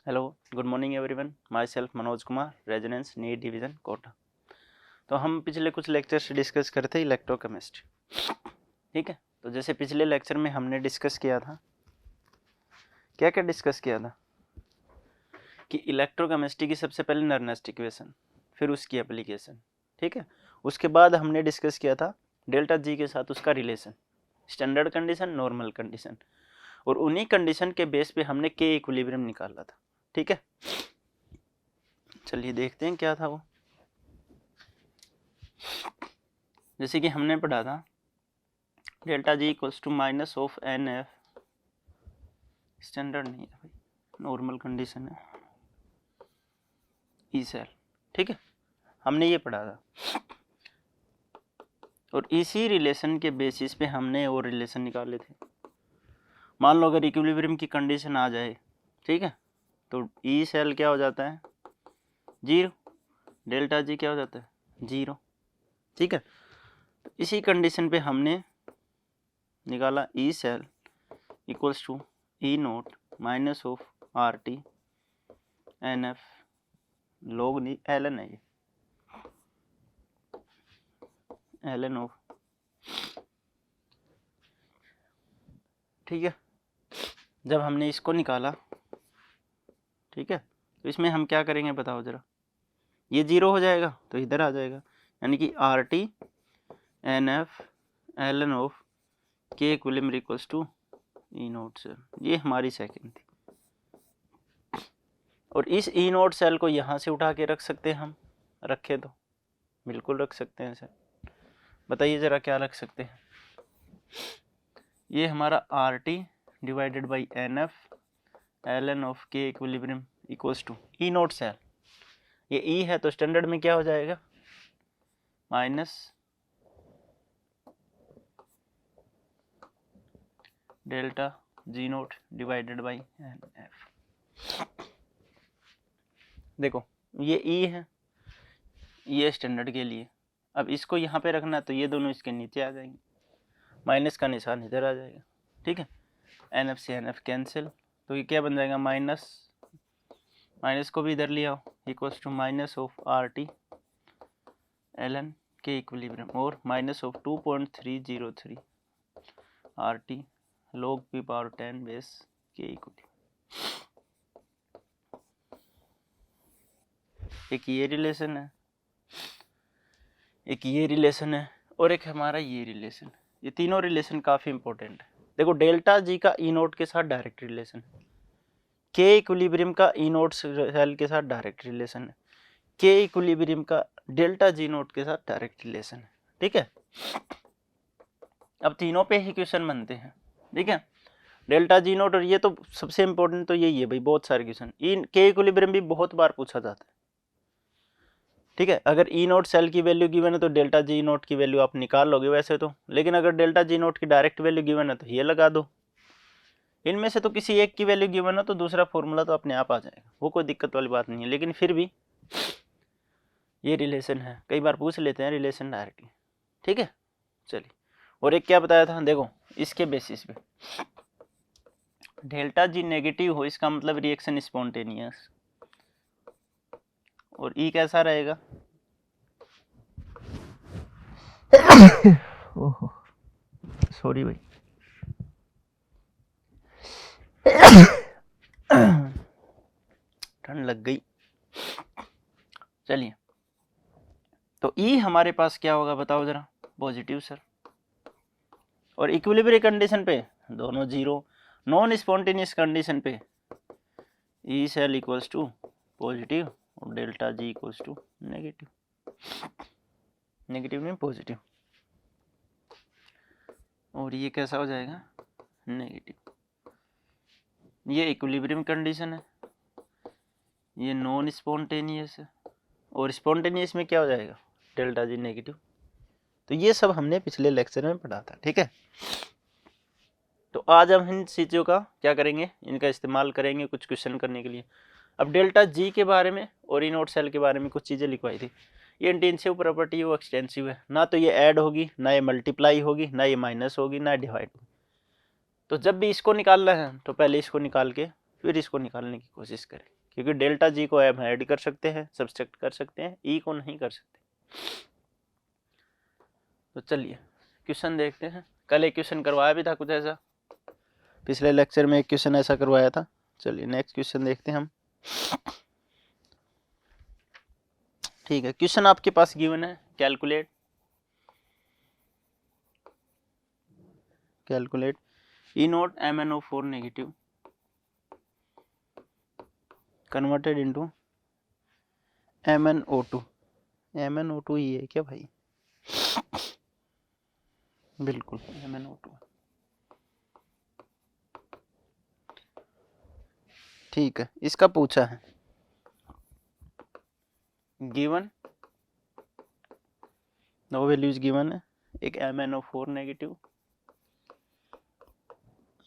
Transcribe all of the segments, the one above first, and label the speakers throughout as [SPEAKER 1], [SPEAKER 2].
[SPEAKER 1] Hello, good morning everyone. My self Manoj Kumar, residence NEET division Kota. तो हम पिछले कुछ लेक्चर से डिस्कस करते इलेक्ट्रोकेमिस्ट्री। ठीक है, तो जैसे पिछले लेक्चर में हमने डिस्कस किया था, क्या क्या डिस्कस किया था कि इलेक्ट्रोकेमिस्ट्री की सबसे पहले नर्नेस्ट इक्वेशन, फिर उसकी एप्लीकेशन। ठीक है, उसके बाद हमने डिस्कस किया था डेल्टा जी के साथ उसका relation, standard condition, normal condition, और उन्हीं कंडीशन के बेस पे हमने के इक्विलिब्रियम निकाला था। ठीक है, चलिए देखते हैं क्या था वो। जैसे कि हमने पढ़ा था delta G equals to minus of N F, standard नहीं है भाई, नॉर्मल कंडीशन है, ई सेल। ठीक है, हमने ये पढ़ा था, और इसी रिलेशन के बेसिस पे हमने और रिलेशन निकाले थे। मान लो अगर इक्विलिब्रियम की कंडीशन आ जाए, ठीक है, तो ई सेल क्या हो जाता है, 0, डेल्टा जी क्या हो जाता है, 0। ठीक है, तो इसी कंडीशन पे हमने निकाला E cell equals to E nought minus of R T N F log नहीं एल एन है, ये एल एन ऑफ। ठीक है, जब हमने इसको निकाला, ठीक है, तो इसमें हम क्या करेंगे बताओ जरा, ये 0 हो जाएगा तो इधर आ जाएगा, यानी कि R T N F L N of K equilibrium equals to E nought cell. ये हमारी सेकंड थी, और इस ई नोट सेल को यहाँ से उठा के रख सकते हैं हम, रखे तो बिल्कुल रख सकते हैं सर। बताइए जरा क्या रख सकते हैं। ये हमारा R T divided by N F L N of K equilibrium equals to E nought cell. ये ई है तो स्टैंडर्ड में क्या हो जाएगा, minus delta G nought divided by N F. देखो ये ई है, ये स्टैंडर्ड के लिए। अब इसको यहाँ पे रखना तो ये दोनों इसके नीचे आ जाएंगे, माइनस का निशान इधर आ जाएगा। ठीक है, एन एफ से एन एफ कैंसिल, तो ये क्या बन जाएगा, माइनस, माइनस को भी इधर ले आओ, equals to minus of R T L N के इक्विलिब्रियम, और minus of 2.303 R T log P power 10 base के इक्विलिब्रियम। एक ये रिलेशन है, एक ये रिलेशन है, और एक हमारा ये रिलेशन। ये तीनों रिलेशन काफ़ी इंपॉर्टेंट है। देखो डेल्टा जी का ई नोट के साथ डायरेक्ट रिलेशन है, के इक्विलिब्रियम का ई नोट सेल के साथ डायरेक्ट रिलेशन है, के इक्विलिब्रियम का डेल्टा जी नोट के साथ डायरेक्ट रिलेशन है। ठीक है, अब तीनों पे ही क्वेश्चन बनते हैं। ठीक है, डेल्टा जी नोट, और ये तो सबसे इंपॉर्टेंट तो यही है भाई, बहुत सारे क्वेश्चन इन के इक्विलिब्रियम भी बहुत बार पूछा जाता है। ठीक है, अगर ई नोट सेल की वैल्यू गिवन है तो डेल्टा जी नोट की वैल्यू आप निकाल लोगे वैसे तो, लेकिन अगर डेल्टा जी नोट की डायरेक्ट वैल्यू गिवन है तो ये लगा दो। इनमें से तो किसी एक की वैल्यू गिवन है तो दूसरा फॉर्मूला तो अपने आप आ जाएगा, वो कोई दिक्कत वाली बात नहीं है। लेकिन फिर भी ये रिलेशन है, कई बार पूछ लेते हैं रिलेशन डायरेक्टली। ठीक है, चलिए, और एक क्या बताया था, देखो इसके बेसिस पे डेल्टा जी नेगेटिव हो इसका मतलब रिएक्शन स्पॉन्टेनियस, और ई कैसा रहेगा, ओहो सॉरी भाई, ठंड लग गई। चलिए, तो ई हमारे पास क्या होगा बताओ जरा, पॉजिटिव सर, और इक्विलिब्रियम कंडीशन पे दोनों 0, नॉन स्पॉन्टेनियस कंडीशन पे E cell equals to positive और delta G equals to negative, negative नहीं पॉजिटिव, और ये कैसा हो जाएगा, नेगेटिव। ये इक्विलिब्रियम कंडीशन है, ये नॉन स्पॉन्टेनियस है, और स्पॉन्टेनियस में क्या हो जाएगा, डेल्टा जी नेगेटिव। तो ये सब हमने पिछले लेक्चर में पढ़ा था। ठीक है, तो आज हम इन चीज़ों का क्या करेंगे, इनका इस्तेमाल करेंगे कुछ क्वेश्चन करने के लिए। अब डेल्टा जी के बारे में और ई नोट सेल के बारे में कुछ चीज़ें लिखवाई थी। ये इंटेंसिव प्रॉपर्टी है, वो एक्सटेंसिव है, ना तो ये ऐड होगी, ना ये मल्टीप्लाई होगी, ना ये माइनस होगी, ना डिवाइड होगी। तो जब भी इसको निकालना है तो पहले इसको निकाल के फिर इसको निकालने की कोशिश करें, क्योंकि डेल्टा जी को हम ऐड कर सकते हैं, सब्सट्रैक्ट कर सकते हैं, ई को नहीं कर सकते। तो चलिए क्वेश्चन देखते हैं। कल एक क्वेश्चन करवाया भी था कुछ ऐसा, पिछले लेक्चर में एक क्वेश्चन ऐसा करवाया था। चलिए नेक्स्ट क्वेश्चन देखते हैं हम। ठीक है, क्वेश्चन आपके पास गिवन है, कैलकुलेट ई note MnO4 negative converted into MnO2। MnO2 ही है क्या भाई? बिल्कुल MnO2। ठीक है, इसका पूछा है गिवन, नो वैल्यूज गिवन है, एक MnO4 नेगेटिव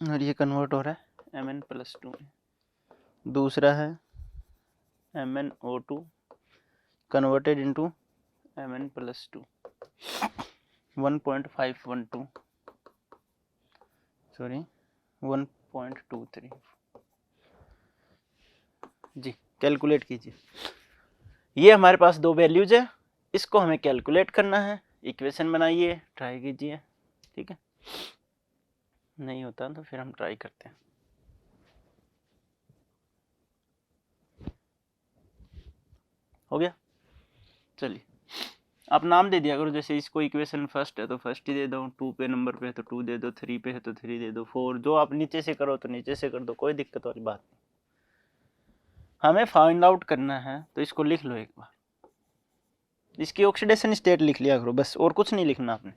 [SPEAKER 1] और ये कन्वर्ट हो रहा है Mn+2 में। दूसरा है MnO2 converted into Mn+2 1.512 sorry 1.23 जी। कैलकुलेट कीजिए। ये हमारे पास दो वैल्यूज है, इसको हमें कैलकुलेट करना है। इक्वेशन बनाइए, ट्राई कीजिए। ठीक है, नहीं होता तो फिर हम ट्राई करते हैं। हो गया? चलिए आप नाम दे दिया करो, जैसे इसको इक्वेशन फर्स्ट है तो फर्स्ट ही दे दो, 2 पे नंबर पे है तो 2 दे दो, 3 पे है तो 3 दे दो, 4 जो आप नीचे से करो तो नीचे से कर दो, कोई दिक्कत वाली बात नहीं। हमें फाइंड आउट करना है तो इसको लिख लो एक बार, इसकी ऑक्सीडेशन स्टेट लिख लिया करो बस, और कुछ नहीं लिखना आपने।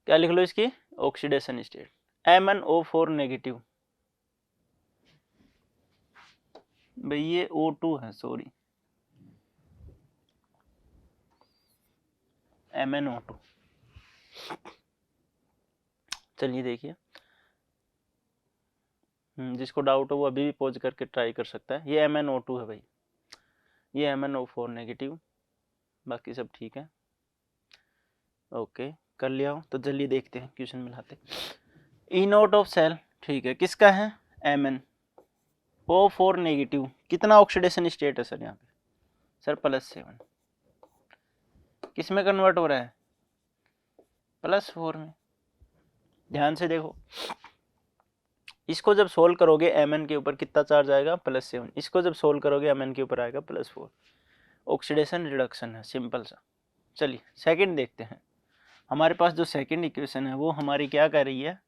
[SPEAKER 1] क्या लिख लो इसकी ऑक्सीडेशन स्टेट? MnO4 नेगेटिव, भाई ये O2 है, सॉरी MnO2। चलिए देखिए, जिसको डाउट हो वो अभी भी पॉज करके ट्राई कर सकता है। ये MnO2 है भाई, ये MnO4 नेगेटिव, बाकी सब ठीक है। ओके कर लिया हो तो चलिए देखते हैं क्वेश्चन मिलाते। ई नोट ऑफ सेल, ठीक है, किसका है? MnO4 negative. कितना ऑक्सीडेशन स्टेट है सर यहाँ पे? सर +7। किस में कन्वर्ट हो रहा है? +4 में। ध्यान से देखो, इसको जब सोल्व करोगे Mn के ऊपर कितना चार्ज आएगा? +7। इसको जब सोल्व करोगे Mn के ऊपर आएगा +4। ऑक्सीडेशन रिडक्शन है, सिंपल सा। चलिए सेकंड देखते हैं। हमारे पास जो सेकंड इक्वेशन है वो हमारी क्या कह रही है,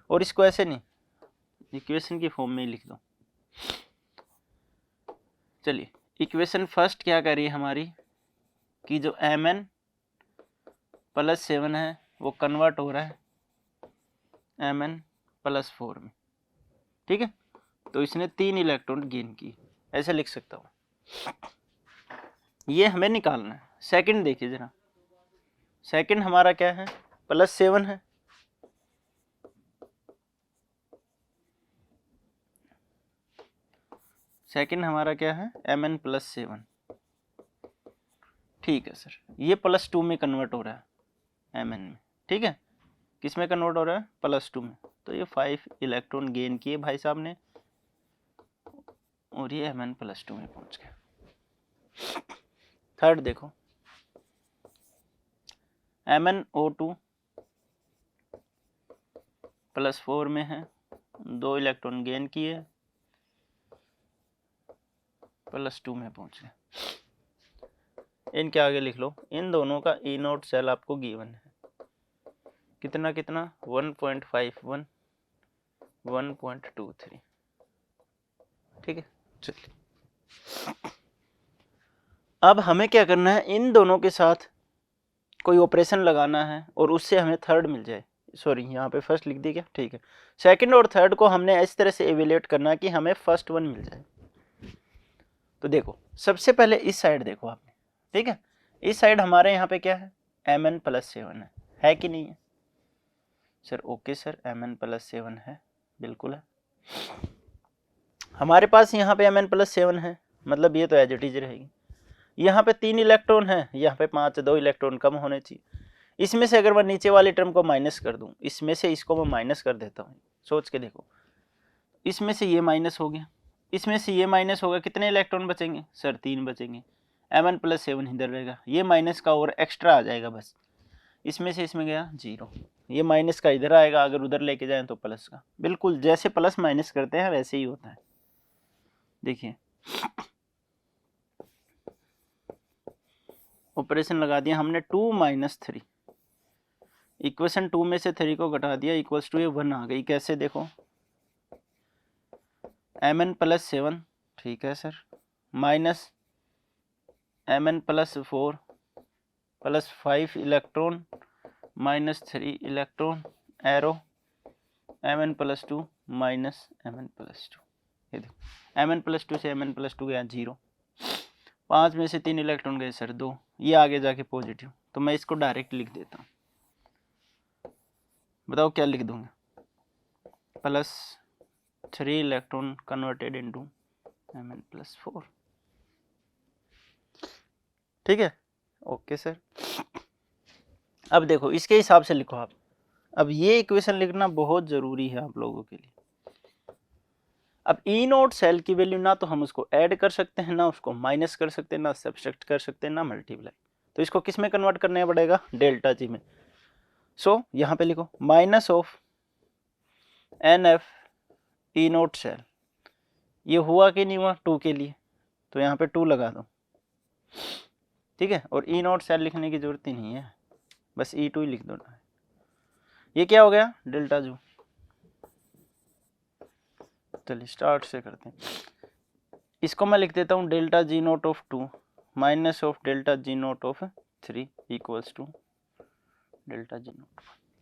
[SPEAKER 1] और इसको ऐसे नहीं, इक्वेशन की फॉर्म में ही लिख दो। चलिए इक्वेशन फर्स्ट क्या कह रही है हमारी, कि जो Mn+7 है वो कन्वर्ट हो रहा है Mn+4 में। ठीक है, तो इसने 3 इलेक्ट्रॉन गेन की, ऐसे लिख सकता हूँ। ये हमें निकालना है। सेकंड देखिए जरा, सेकंड हमारा क्या है? +7 है। सेकंड हमारा क्या है? Mn+7। ठीक है सर, ये +2 में कन्वर्ट हो रहा है Mn में। ठीक है, किस में कन्वर्ट हो रहा है? +2 में। तो ये 5 इलेक्ट्रॉन गेन किए भाई साहब ने, और ये Mn+2 में पहुंच गया। थर्ड देखो, MnO2 +4 में है, 2 इलेक्ट्रॉन गेन किए, +2 में पहुंच गए। इनके आगे लिख लो, इन दोनों का ई नोट सेल आपको गिवन है। कितना कितना? 1.51 1.23। ठीक है, चलिए अब हमें क्या करना है, इन दोनों के साथ कोई ऑपरेशन लगाना है और उससे हमें थर्ड मिल जाए। सॉरी यहाँ पे फर्स्ट लिख दी क्या? ठीक है, सेकंड और थर्ड को हमने इस तरह से एवेल्यूएट करना है कि हमें फर्स्ट वन मिल जाए। तो देखो सबसे पहले इस साइड देखो आपने, ठीक है, इस साइड हमारे यहाँ पे क्या है? Mn+7 है कि नहीं है? सर ओके सर, Mn+7 है, बिल्कुल है। हमारे पास यहाँ पे Mn+7 है, मतलब ये तो एज इट इज रहेगी। यहाँ पे 3 इलेक्ट्रॉन है, यहाँ पे 5, 2 इलेक्ट्रॉन कम होने चाहिए। इसमें से अगर मैं नीचे वाली टर्म को माइनस कर दूं, इसमें से इसको मैं माइनस कर देता हूँ, सोच के देखो, इसमें से ये माइनस हो गया, इसमें से ये माइनस होगा, कितने इलेक्ट्रॉन बचेंगे सर? 3 बचेंगे। Mn+7 इधर रहेगा, ये माइनस का और एक्स्ट्रा आ जाएगा बस, इसमें से इसमें गया 0, ये माइनस का इधर आएगा, अगर उधर लेके जाएं तो प्लस का। बिल्कुल जैसे प्लस माइनस करते हैं वैसे ही होता है। देखिए ऑपरेशन लगा दिया हमने, 2 - 3, इक्वेशन 2 में से 3 को घटा दिया, इक्वल्स टू ये 1 आ गई। कैसे देखो, Mn+7 ठीक है sir, minus Mn+4 plus 5 electron minus 3 electron, arrow Mn+2 minus Mn+2। ये देखो Mn+2 से Mn+2 गया 0, 5 में से 3 इलेक्ट्रॉन गए सर 2, ये आगे जाके पॉजिटिव, तो मैं इसको डायरेक्ट लिख देता हूँ। बताओ क्या लिख दूंगा? +3 इलेक्ट्रॉन कन्वर्टेड इनटू Mn+4। ठीक है, ओके सर। अब देखो इसके हिसाब से लिखो आप। अब ये इक्वेशन लिखना बहुत ज़रूरी है आप लोगों के लिए। अब E0 सेल की वैल्यू ना तो हम उसको ऐड कर सकते हैं, ना उसको माइनस कर सकते हैं, ना सब्सट्रैक्ट कर सकते हैं, ना मल्टीप्लाई, तो इसको किस में कन्वर्ट करना पड़ेगा? डेल्टा जी में। सो यहाँ पे लिखो minus of NF E0 cell, ये हुआ कि नहीं हुआ 2 के लिए, तो यहाँ पे 2 लगा दो, ठीक है। और E0 सेल लिखने की जरूरत ही नहीं है, बस E2 ही लिख दो ना। ये क्या हो गया? डेल्टा जू। चलिए स्टार्ट से करते हैं, इसको मैं लिख देता हूँ delta G0 of 2 minus of delta G0 of 3 equals to delta G0।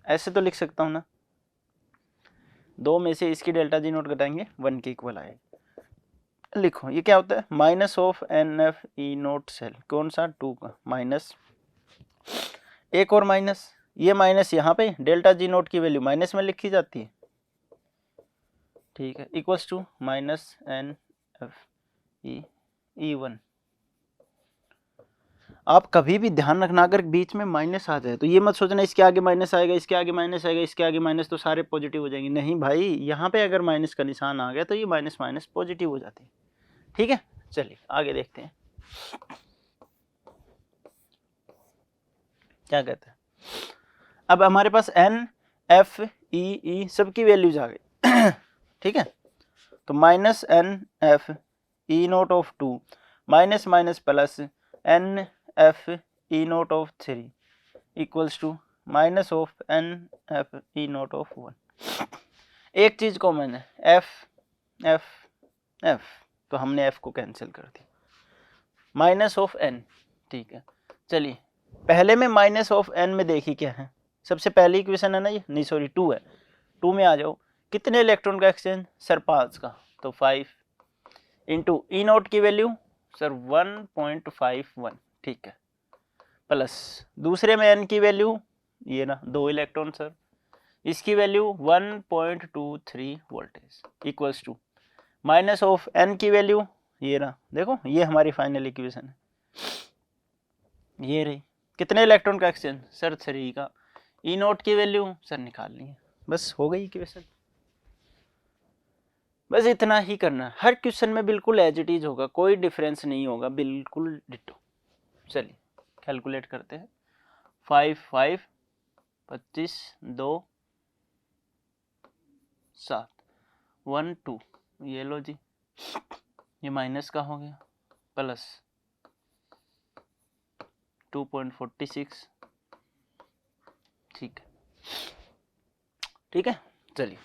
[SPEAKER 1] ऐसे तो लिख सकता हूँ ना, 2 में से इसकी डेल्टा G0 घटाएंगे 1 के इक्वल आएगा। लिखो ये क्या होता है? Minus of NF E0 cell, कौन सा? 2 का, माइनस एक और माइनस, ये माइनस यहाँ पे डेल्टा G0 की वैल्यू माइनस में लिखी जाती है, ठीक है, equals to minus NF E1। आप कभी भी ध्यान रखना, अगर बीच में माइनस आ जाए तो ये मत सोचना इसके आगे माइनस आएगा, इसके आगे माइनस आएगा, इसके आगे माइनस, तो सारे पॉजिटिव हो जाएंगे। नहीं भाई, यहाँ पे अगर माइनस का निशान आ गया तो ये माइनस माइनस पॉजिटिव हो जाती है, ठीक है। चलिए आगे देखते हैं क्या कहते हैं। अब हमारे पास N F E E सबकी वैल्यूज आ गई ठीक है, तो minus NF E0 of 2 minus minus plus NF E0 of 3 equals to minus of NF E0 of 1। एक चीज कॉमन है, F F F, तो हमने F को कैंसिल कर दिया, माइनस ऑफ N, ठीक है। चलिए पहले में माइनस ऑफ N में देखिए क्या है, सबसे पहली इक्वेशन है ना ये, नहीं सॉरी 2 है, 2 में आ जाओ। कितने इलेक्ट्रॉन का एक्सचेंज सर? 5 का, तो 5 इंटू E0 की वैल्यू सर 1.51, ठीक है, प्लस दूसरे में N की वैल्यू ये ना 2 इलेक्ट्रॉन सर, इसकी value 1.23 voltage equals to minus of N की वैल्यू ये ना, देखो ये हमारी फाइनल इक्वेशन है, ये रही। कितने इलेक्ट्रॉन का एक्सचेंज सर? 3 का। E0 की वैल्यू सर निकालनी है, बस हो गई इक्वेशन। बस इतना ही करना है, हर क्वेश्चन में बिल्कुल एज इट इज होगा, कोई डिफरेंस नहीं होगा, बिल्कुल डिटो। चलिए कैलकुलेट करते हैं, 5 5 25 2 7 1 2, ये लो जी, ये माइनस का हो गया, प्लस 2.46, ठीक है, ठीक है। चलिए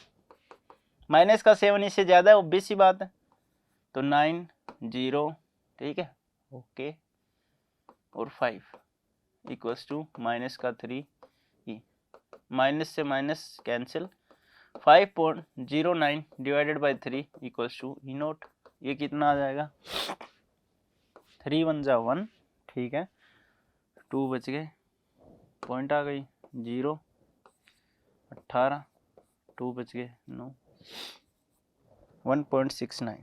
[SPEAKER 1] माइनस का 7 इससे ज़्यादा है, ऑब्वियस सी बात है, तो 9 0, ठीक है, ओके, और 5 इक्वल्स टू माइनस का 3 ई, माइनस से minus cancel, 5.09 divided by 3 equals to E0, ये कितना आ जाएगा? 3 1 जा 1, ठीक है, 2 बच गए, पॉइंट आ गई 0, 18, 2 बच गए 9, 1.69,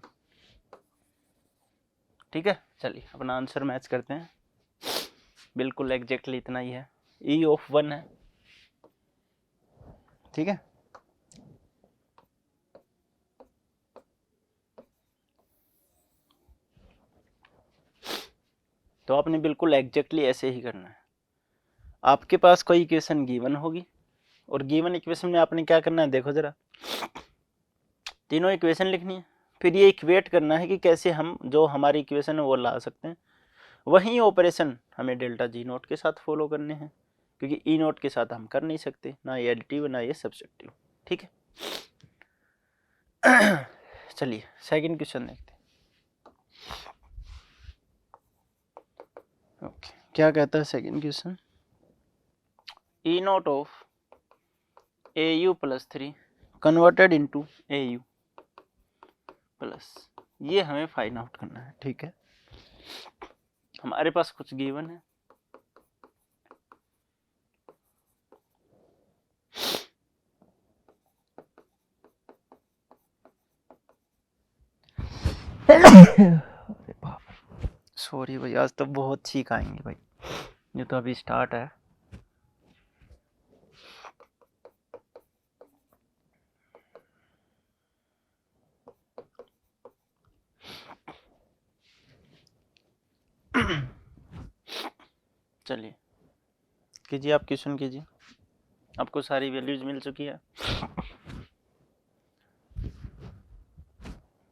[SPEAKER 1] ठीक है। चलिए अपना आंसर मैच करते हैं, बिल्कुल एग्जैक्टली इतना ही है, E ऑफ 1 है, ठीक है। तो आपने बिल्कुल एग्जैक्टली ऐसे ही करना है। आपके पास कोई इक्वेशन गिवन होगी और गिवन इक्वेशन में आपने क्या करना है, देखो जरा, तीनों इक्वेशन लिखनी है, फिर ये इक्वेट करना है कि कैसे हम जो हमारी इक्वेशन है वो ला सकते हैं। वही ऑपरेशन हमें डेल्टा जी नोट के साथ फॉलो करने हैं, क्योंकि ई नोट के साथ हम कर नहीं सकते, ना ये एडिटिव ना ये सब्सट्रैक्टिव। ठीक है, चलिए सेकंड क्वेश्चन देखते हैं। ओके, क्या कहता है second question, E note of A U plus 3 converted into A U plus, ये हमें फाइंड आउट करना है। ठीक है, हमारे पास कुछ गिवन है, सॉरी भाई, आज तो बहुत छींक आएंगे भाई, ये तो अभी स्टार्ट है। चलिए कीजिए, आप क्वेश्चन कीजिए, आपको सारी वैल्यूज मिल चुकी है।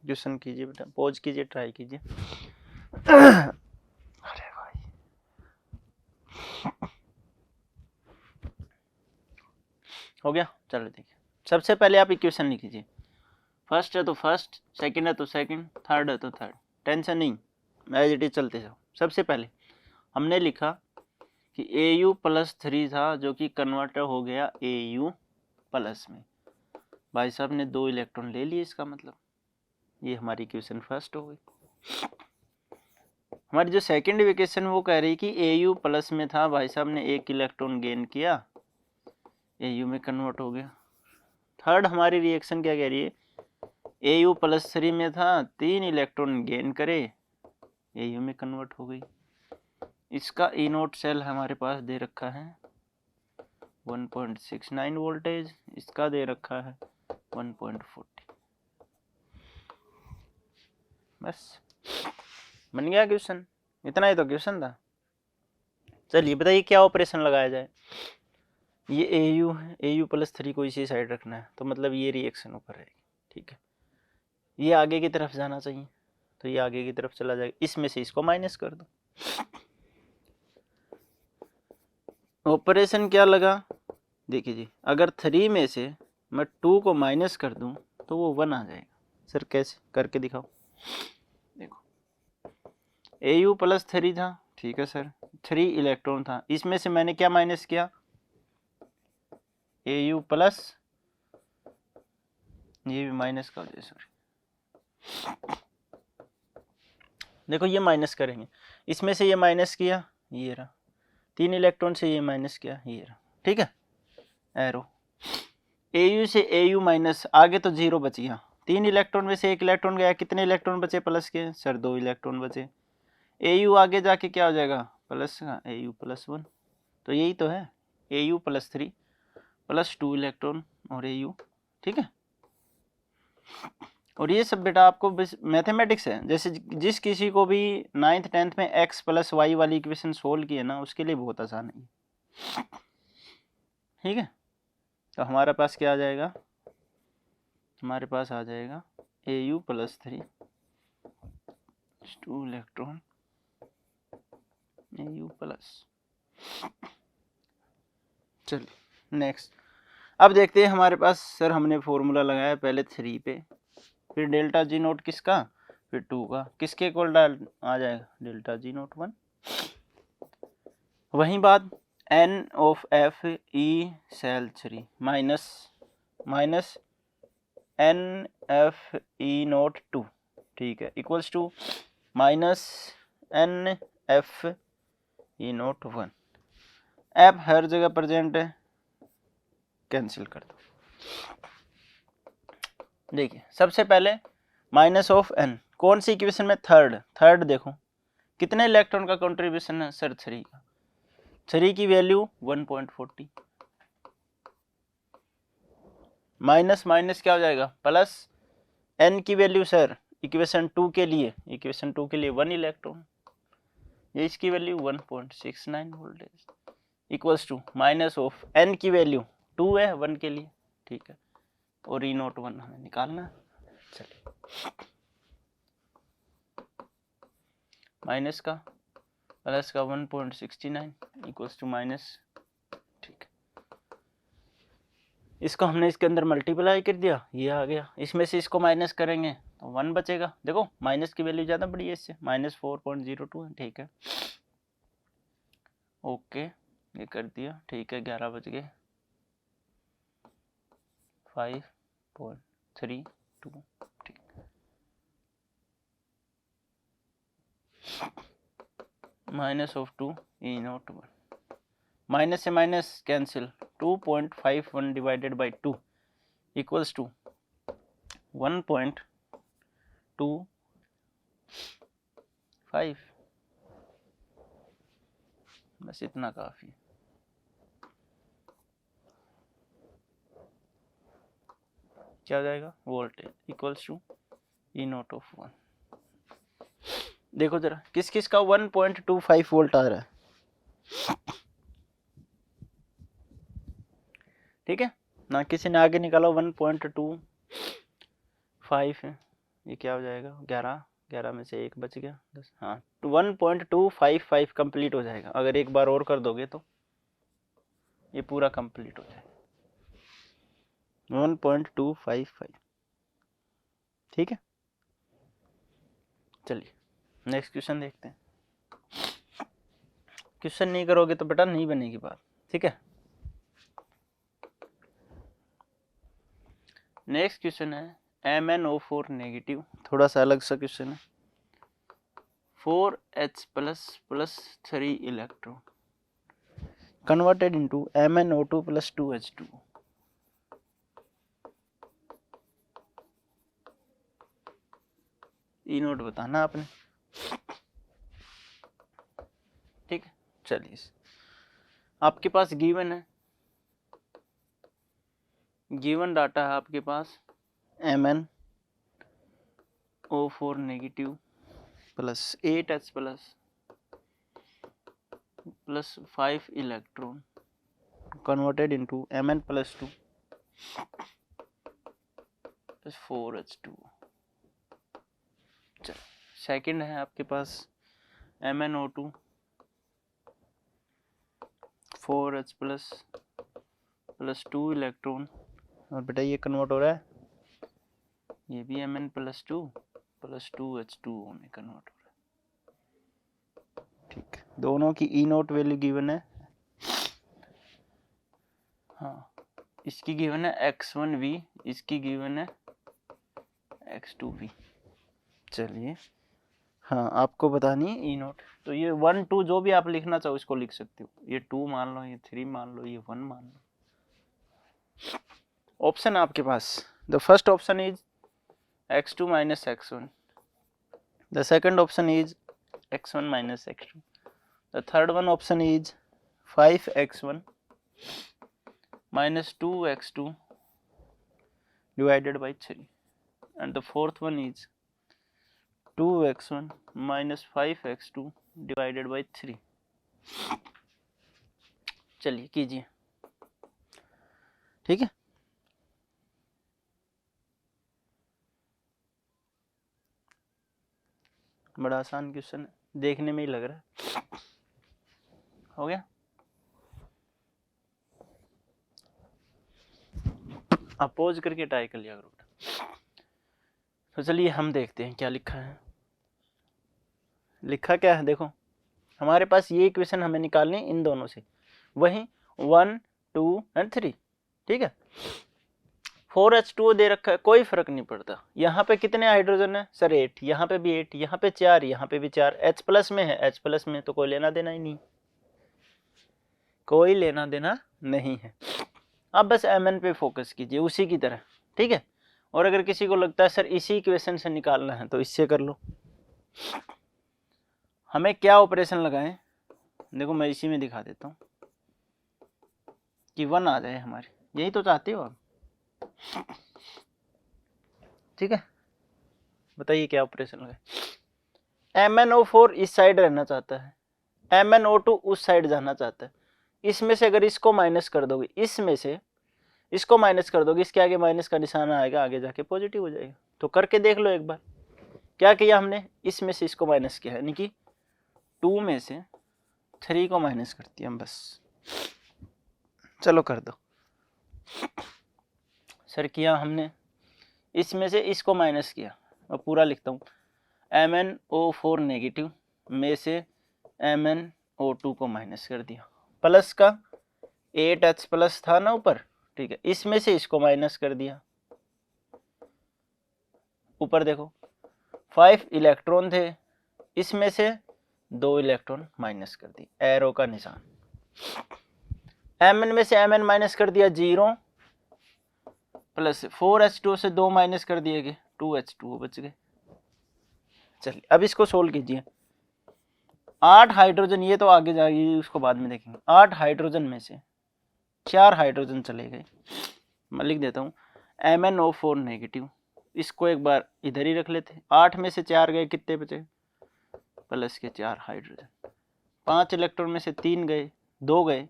[SPEAKER 1] क्वेश्चन कीजिए बेटा, पॉज कीजिए, ट्राई कीजिए। अरे भाई, हो गया। चलो देखिए, सबसे पहले आप इक्वेशन लिख लीजिए, फर्स्ट है तो फर्स्ट, सेकंड है तो सेकंड, थर्ड है तो थर्ड, टेंशन नहीं, एज इट इज चलते जाओ। सबसे पहले हमने लिखा कि ए यू प्लस 3 था, जो कि कन्वर्टर हो गया ए यू प्लस में। भाई साहब ने 2 इलेक्ट्रॉन ले लिए, इसका मतलब ये हमारी इक्वेशन फर्स्ट हो गई। हमारी जो सेकंड इक्वेशन वो कह रही कि ए यू प्लस में था, भाई साहब ने 1 इलेक्ट्रॉन गेन किया, ए यू में कन्वर्ट हो गया। थर्ड हमारी रिएक्शन क्या कह रही है, ए यू प्लस 3 में था, 3 इलेक्ट्रॉन गेन करे, ए यू में कन्वर्ट हो गई। इसका ई नोट सेल हमारे पास दे रखा है 1.69 वोल्टेज, इसका दे रखा है 1.40। बस बन गया क्वेश्चन, इतना ही तो क्वेश्चन था। चलिए बताइए क्या ऑपरेशन लगाया जाए। ये ए यू है, ए यू प्लस 3 को इसी साइड रखना है, तो मतलब ये रिएक्शन ऊपर रहेगी। ठीक है, ये आगे की तरफ जाना चाहिए, तो ये आगे की तरफ चला जाएगा, इसमें से इसको माइनस कर दो। ऑपरेशन क्या लगा, देखिए जी, अगर 3 में से मैं 2 को माइनस कर दूं तो वो 1 आ जाएगा। सर कैसे, करके दिखाओ। देखो, ए यू प्लस 3 था, ठीक है सर, 3 इलेक्ट्रॉन था, इसमें से मैंने क्या माइनस किया, ए यू प्लस, ये भी माइनस कर दे, सॉरी, देखो ये माइनस करेंगे, इसमें से ये माइनस किया, ये रहा, 3 इलेक्ट्रॉन से ये माइनस किया, ये रहा। ठीक है, एरो, ए यू से ए यू माइनस, आगे तो 0 बच गया, 3 इलेक्ट्रॉन में से 1 इलेक्ट्रॉन गया, कितने इलेक्ट्रॉन बचे प्लस के, सर 2 इलेक्ट्रॉन बचे। ए यू आगे जाके क्या हो जाएगा, प्लस का, ए यू प्लस 1, तो यही तो है, ए यू प्लस 3 प्लस 2 इलेक्ट्रॉन और ए यू। ठीक है, और ये सब बेटा आपको मैथमेटिक्स है, जैसे जिस किसी को भी 9th 10th में x प्लस वाई वाली इक्वेशन सोल्व की है ना, उसके लिए बहुत आसान है। ठीक है, तो हमारे पास क्या आ जाएगा, हमारे पास आ जाएगा A U plus 3 2 electron A U plus. चलिए नेक्स्ट, अब देखते हैं हमारे पास, सर हमने फॉर्मूला लगाया पहले 3 पे, फिर डेल्टा जी नोट किसका, फिर 2 का, किसके इक्वल आ जाएगा, डेल्टा जी नोट 1। वही बात, N of F E cell 3 minus N F E nought 2, ठीक है, equals to minus N F E nought 1। F हर जगह प्रेजेंट है, कैंसिल कर दो। देखिए सबसे पहले माइनस ऑफ एन, कौन सी इक्वेशन में, थर्ड देखो कितने इलेक्ट्रॉन का कंट्रीब्यूशन है, सर 3 का, 3 की वैल्यू 1.40, माइनस माइनस क्या हो जाएगा प्लस, एन की वैल्यू सर इक्वेशन 2 के लिए 1 इलेक्ट्रॉन, ये इसकी value 1.69 voltage equals to minus of N की वैल्यू 2 है 1 के लिए, ठीक है, और ई नोट 1 हमें निकालना है। चलिए माइनस का प्लस का 1.69 इक्वल्स टू माइनस, ठीक है, इसको हमने इसके अंदर मल्टीप्लाई कर दिया, ये आ गया, इसमें से इसको माइनस करेंगे तो 1 बचेगा। देखो माइनस की वैल्यू ज़्यादा बड़ी है इससे, -4.02 है, ठीक है, ओके ये कर दिया, ठीक है, 11 बज गए, 5.32, ठीक, minus of 2 E nought 1, minus से minus cancel, 2.51 divided by 2 equals to 1.25, बस इतना काफी। क्या हो जाएगा, voltage equals to E note of 1। देखो जरा किस किस का 1.25 वोल्ट आ रहा है, ठीक है ना, किसी ने आगे निकाला 1.25 है, ये क्या हो जाएगा, 11 में से 1 बच गया 10, हाँ 1.255 कंप्लीट हो जाएगा। अगर एक बार और कर दोगे तो ये पूरा कंप्लीट हो जाएगा, 1.255, ठीक है। चलिए नेक्स्ट क्वेश्चन देखते हैं। क्वेश्चन नहीं करोगे तो बेटा नहीं बनेगी बात, ठीक है। नेक्स्ट क्वेश्चन है MnO4 नेगेटिव, थोड़ा सा अलग सा क्वेश्चन है। 4H plus 3 electron converted into MnO2 plus 2H2। ई नोट बताना आपने, ठीक है। चलिए आपके पास गिवन है, गिवन डाटा है आपके पास MnO4 negative plus 8H plus 5 electron converted into Mn plus 2 plus 4H2। चलो सेकंड है आपके पास MnO2 4H प्लस 2 इलेक्ट्रॉन, और बेटा ये कन्वर्ट हो रहा है, ये भी Mn प्लस 2 प्लस 2H2 में कन्वर्ट हो रहा है, ठीक है। दोनों की ई नोट वैल्यू गिवन है, हाँ इसकी गिवन है x1v, इसकी गिवन है x2v। चलिए हाँ आपको बतानी है ई नोट, तो ये 1 2 जो भी आप लिखना चाहो इसको लिख सकते हो, ये 2 मान लो, ये 3 मान लो, ये 1 मान लो। ऑप्शन आपके पास, the first option is x2 minus x1, the second option is x1 minus x2, the third one option is 5x1 minus 2x2 divided by 3, and the fourth one is 2x1 minus 5x2 divided by 3। चलिए कीजिए, ठीक है। बड़ा आसान question है, देखने में ही लग रहा है। हो गया, आप पॉज करके ट्राई कर लिया करो। तो चलिए हम देखते हैं क्या लिखा है। लिखा क्या है, देखो हमारे पास ये इक्वेशन हमें निकालनी इन दोनों से, वही 1 2 एंड 3, ठीक है। 4H2 दे रखा है, कोई फर्क नहीं पड़ता। यहाँ पे कितने हाइड्रोजन है सर, 8, यहाँ पे भी 8, यहाँ पे 4, यहाँ पे भी 4, H प्लस में है, H प्लस में तो कोई लेना देना ही नहीं, कोई लेना देना नहीं है। अब बस Mn पे फोकस कीजिए उसी की तरह, ठीक है। और अगर किसी को लगता है सर इसी इक्वेशन से निकालना है तो इससे कर लो। हमें क्या ऑपरेशन लगाएं, देखो मैं इसी में दिखा देता हूँ कि 1 आ जाए हमारी, यही तो चाहते हो आप, ठीक है। बताइए क्या ऑपरेशन लगाए। MnO4 इस साइड रहना चाहता है, MnO2 उस साइड जाना चाहता है, इसमें से अगर इसको माइनस कर दोगे, इसमें से इसको माइनस कर दोगे, इसके आगे माइनस का निशान आएगा, आगे जाके पॉजिटिव हो जाएगा। तो करके देख लो एक बार। क्या किया हमने, इसमें से इसको माइनस किया, यानी कि 2 में से 3 को माइनस कर दिया हम, बस। चलो कर दो सर। किया हमने, इसमें से इसको माइनस किया, मैं पूरा लिखता हूँ, MnO4 नेगेटिव में से MnO2 को माइनस कर दिया, प्लस का 8H प्लस था ना ऊपर, ठीक है, इसमें से इसको माइनस कर दिया। ऊपर देखो 5 इलेक्ट्रॉन थे, इसमें से 2 इलेक्ट्रॉन माइनस कर दी, एरो का निशान। Mn में से Mn माइनस कर दिया 0, प्लस 4H2 से 2 माइनस कर दिए गए, 2H2 बच गए। चलिए अब इसको सोल्व कीजिए। 8 हाइड्रोजन, ये तो आगे जाएगी, उसको बाद में देखेंगे। 8 हाइड्रोजन में से 4 हाइड्रोजन चले गए, मैं लिख देता हूँ MnO4 नेगेटिव, इसको एक बार इधर ही रख लेते। 8 में से 4 गए, कितने बचे, प्लस के 4 हाइड्रोजन। 5 इलेक्ट्रॉन में से 3 गए, 2 गए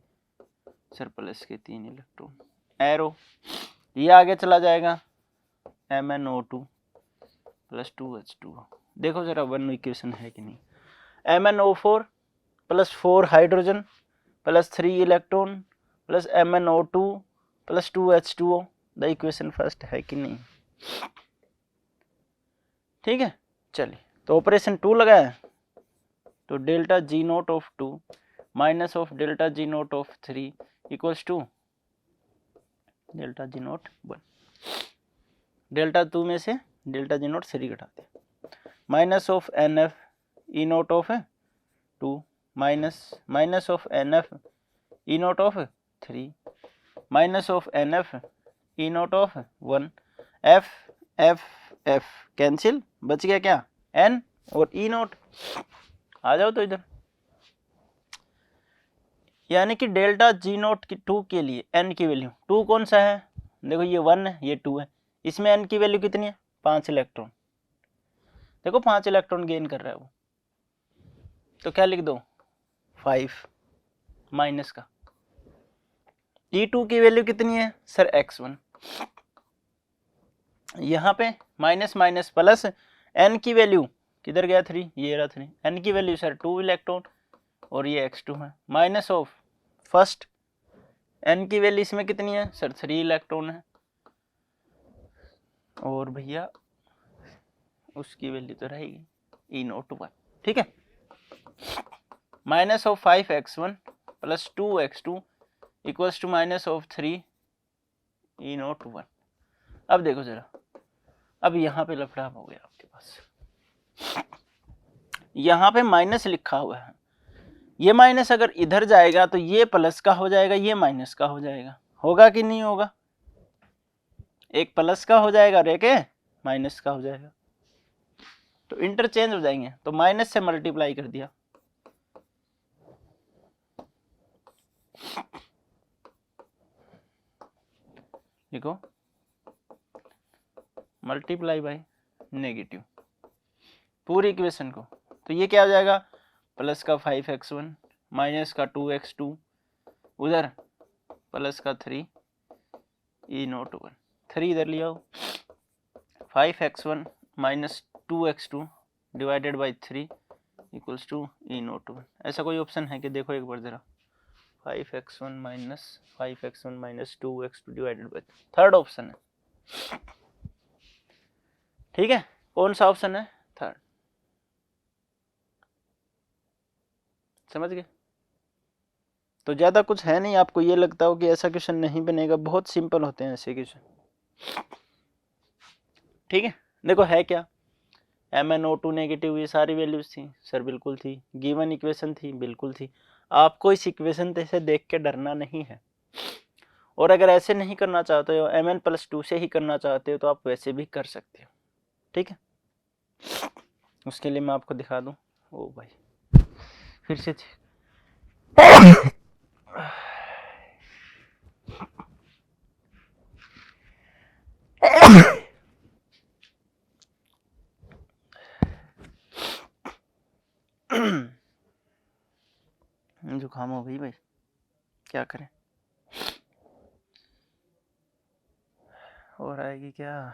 [SPEAKER 1] सर, प्लस के 3 इलेक्ट्रॉन, एरो, ये आगे चला जाएगा, MnO2 प्लस 2H2। देखो जरा 1 इक्वेशन है कि नहीं। MnO4 plus 4 hydrogen plus 3 electron plus MnO2 plus 2H2O, the equation first है कि नहीं। ठीक है, चलिए तो ऑपरेशन 2 लगाया, तो delta G nought of 2 minus of delta G nought of 3 equals to delta G nought 1। Delta 2 में से डेल्टा G नोट 3 घटा दिया, minus of NF E nought of 2 minus of NF E nought of 3 minus of NF E nought of 1, F F F cancel, बच गया क्या, N और E note. आ जाओ तो इधर, यानी कि डेल्टा G नोट 2 के लिए N की वैल्यू, 2 कौन सा है, देखो ये 1 है, ये 2 है, इसमें N की वैल्यू कितनी है, 5 इलेक्ट्रॉन। देखो 5 इलेक्ट्रॉन गेन कर रहा है वो, तो क्या लिख दो 5 माइनस का। E2 की वैल्यू कितनी है सर, x1। यहाँ पे माइनस माइनस प्लस, N की वैल्यू किधर गया 3, ये रहा 3, N की वैल्यू सर 2 इलेक्ट्रॉन और ये x2 है, माइनस ऑफ फर्स्ट N की वैल्यू इसमें कितनी है सर, 3 इलेक्ट्रॉन है, और भैया उसकी वैल्यू तो रहेगी E नोट 1। ठीक है, minus of 5x1 plus 2x2 equals to minus of 3 E nought 1। अब देखो जरा, अब यहाँ पे लफड़ा हो गया आपके पास, यहाँ पे माइनस लिखा हुआ है, ये माइनस अगर इधर जाएगा तो ये प्लस का हो जाएगा, ये माइनस का हो जाएगा, होगा कि नहीं होगा, एक प्लस का हो जाएगा और एक माइनस का हो जाएगा, तो इंटरचेंज हो जाएंगे, तो माइनस से मल्टीप्लाई कर दिया, देखो मल्टीप्लाई बाय नेगेटिव पूरी इक्वेशन को, तो ये क्या हो जाएगा, प्लस का 5x1 माइनस का 2x2 उधर प्लस का 3 E नोट 1, 3 इधर ले आओ, 5x1 minus 2x2 divided by 3 equals to E nought 1। ऐसा कोई ऑप्शन है कि देखो एक बार जरा, 5x1 minus 2x2 divided by, third option है। ठीक है, कौन सा ऑप्शन है, थर्ड, समझ गए। तो ज्यादा कुछ है नहीं, आपको ये लगता हो कि ऐसा क्वेश्चन नहीं बनेगा, बहुत सिंपल होते हैं ऐसे क्वेश्चन। ठीक है, देखो है क्या, MnO2 नेगेटिव, ये सारी वैल्यूज थी सर, बिल्कुल थी, गिवन इक्वेशन थी, बिल्कुल थी। आपको इस इक्वेशन से देख के डरना नहीं है, और अगर ऐसे नहीं करना चाहते हो, Mn+2 से ही करना चाहते हो, तो आप वैसे भी कर सकते हो। ठीक है, उसके लिए मैं आपको दिखा दूं, ओ भाई फिर से जुकाम हो गई भाई, क्या करें, और आएगी क्या।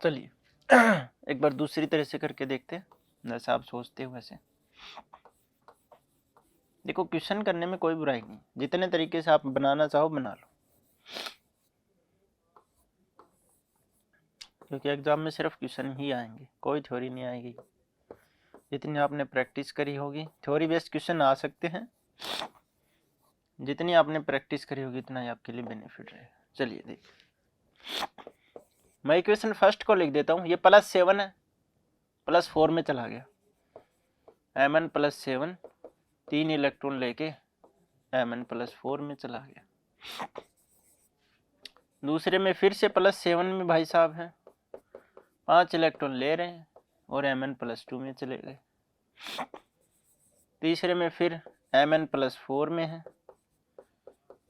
[SPEAKER 1] चलिए एक बार दूसरी तरह से करके देखते हैं, जैसा आप सोचते हो वैसे। देखो क्वेश्चन करने में कोई बुराई नहीं, जितने तरीके से आप बनाना चाहो बना लो, क्योंकि एग्जाम में सिर्फ क्वेश्चन ही आएंगे, कोई थ्योरी नहीं आएगी। जितनी आपने प्रैक्टिस करी होगी, थ्योरी बेस्ड क्वेश्चन आ सकते हैं, जितनी आपने प्रैक्टिस करी होगी इतना ही आपके लिए बेनिफिट रहेगा। चलिए देखिए, मैं इक्वेशन फर्स्ट को लिख देता हूँ। ये +7 है, +4 में चला गया, Mn +7 3 इलेक्ट्रॉन लेके Mn +4 में चला गया। दूसरे में फिर से +7 में भाई साहब हैं, 5 इलेक्ट्रॉन ले रहे हैं और Mn +2 में चले गए। तीसरे में फिर Mn +4 में है,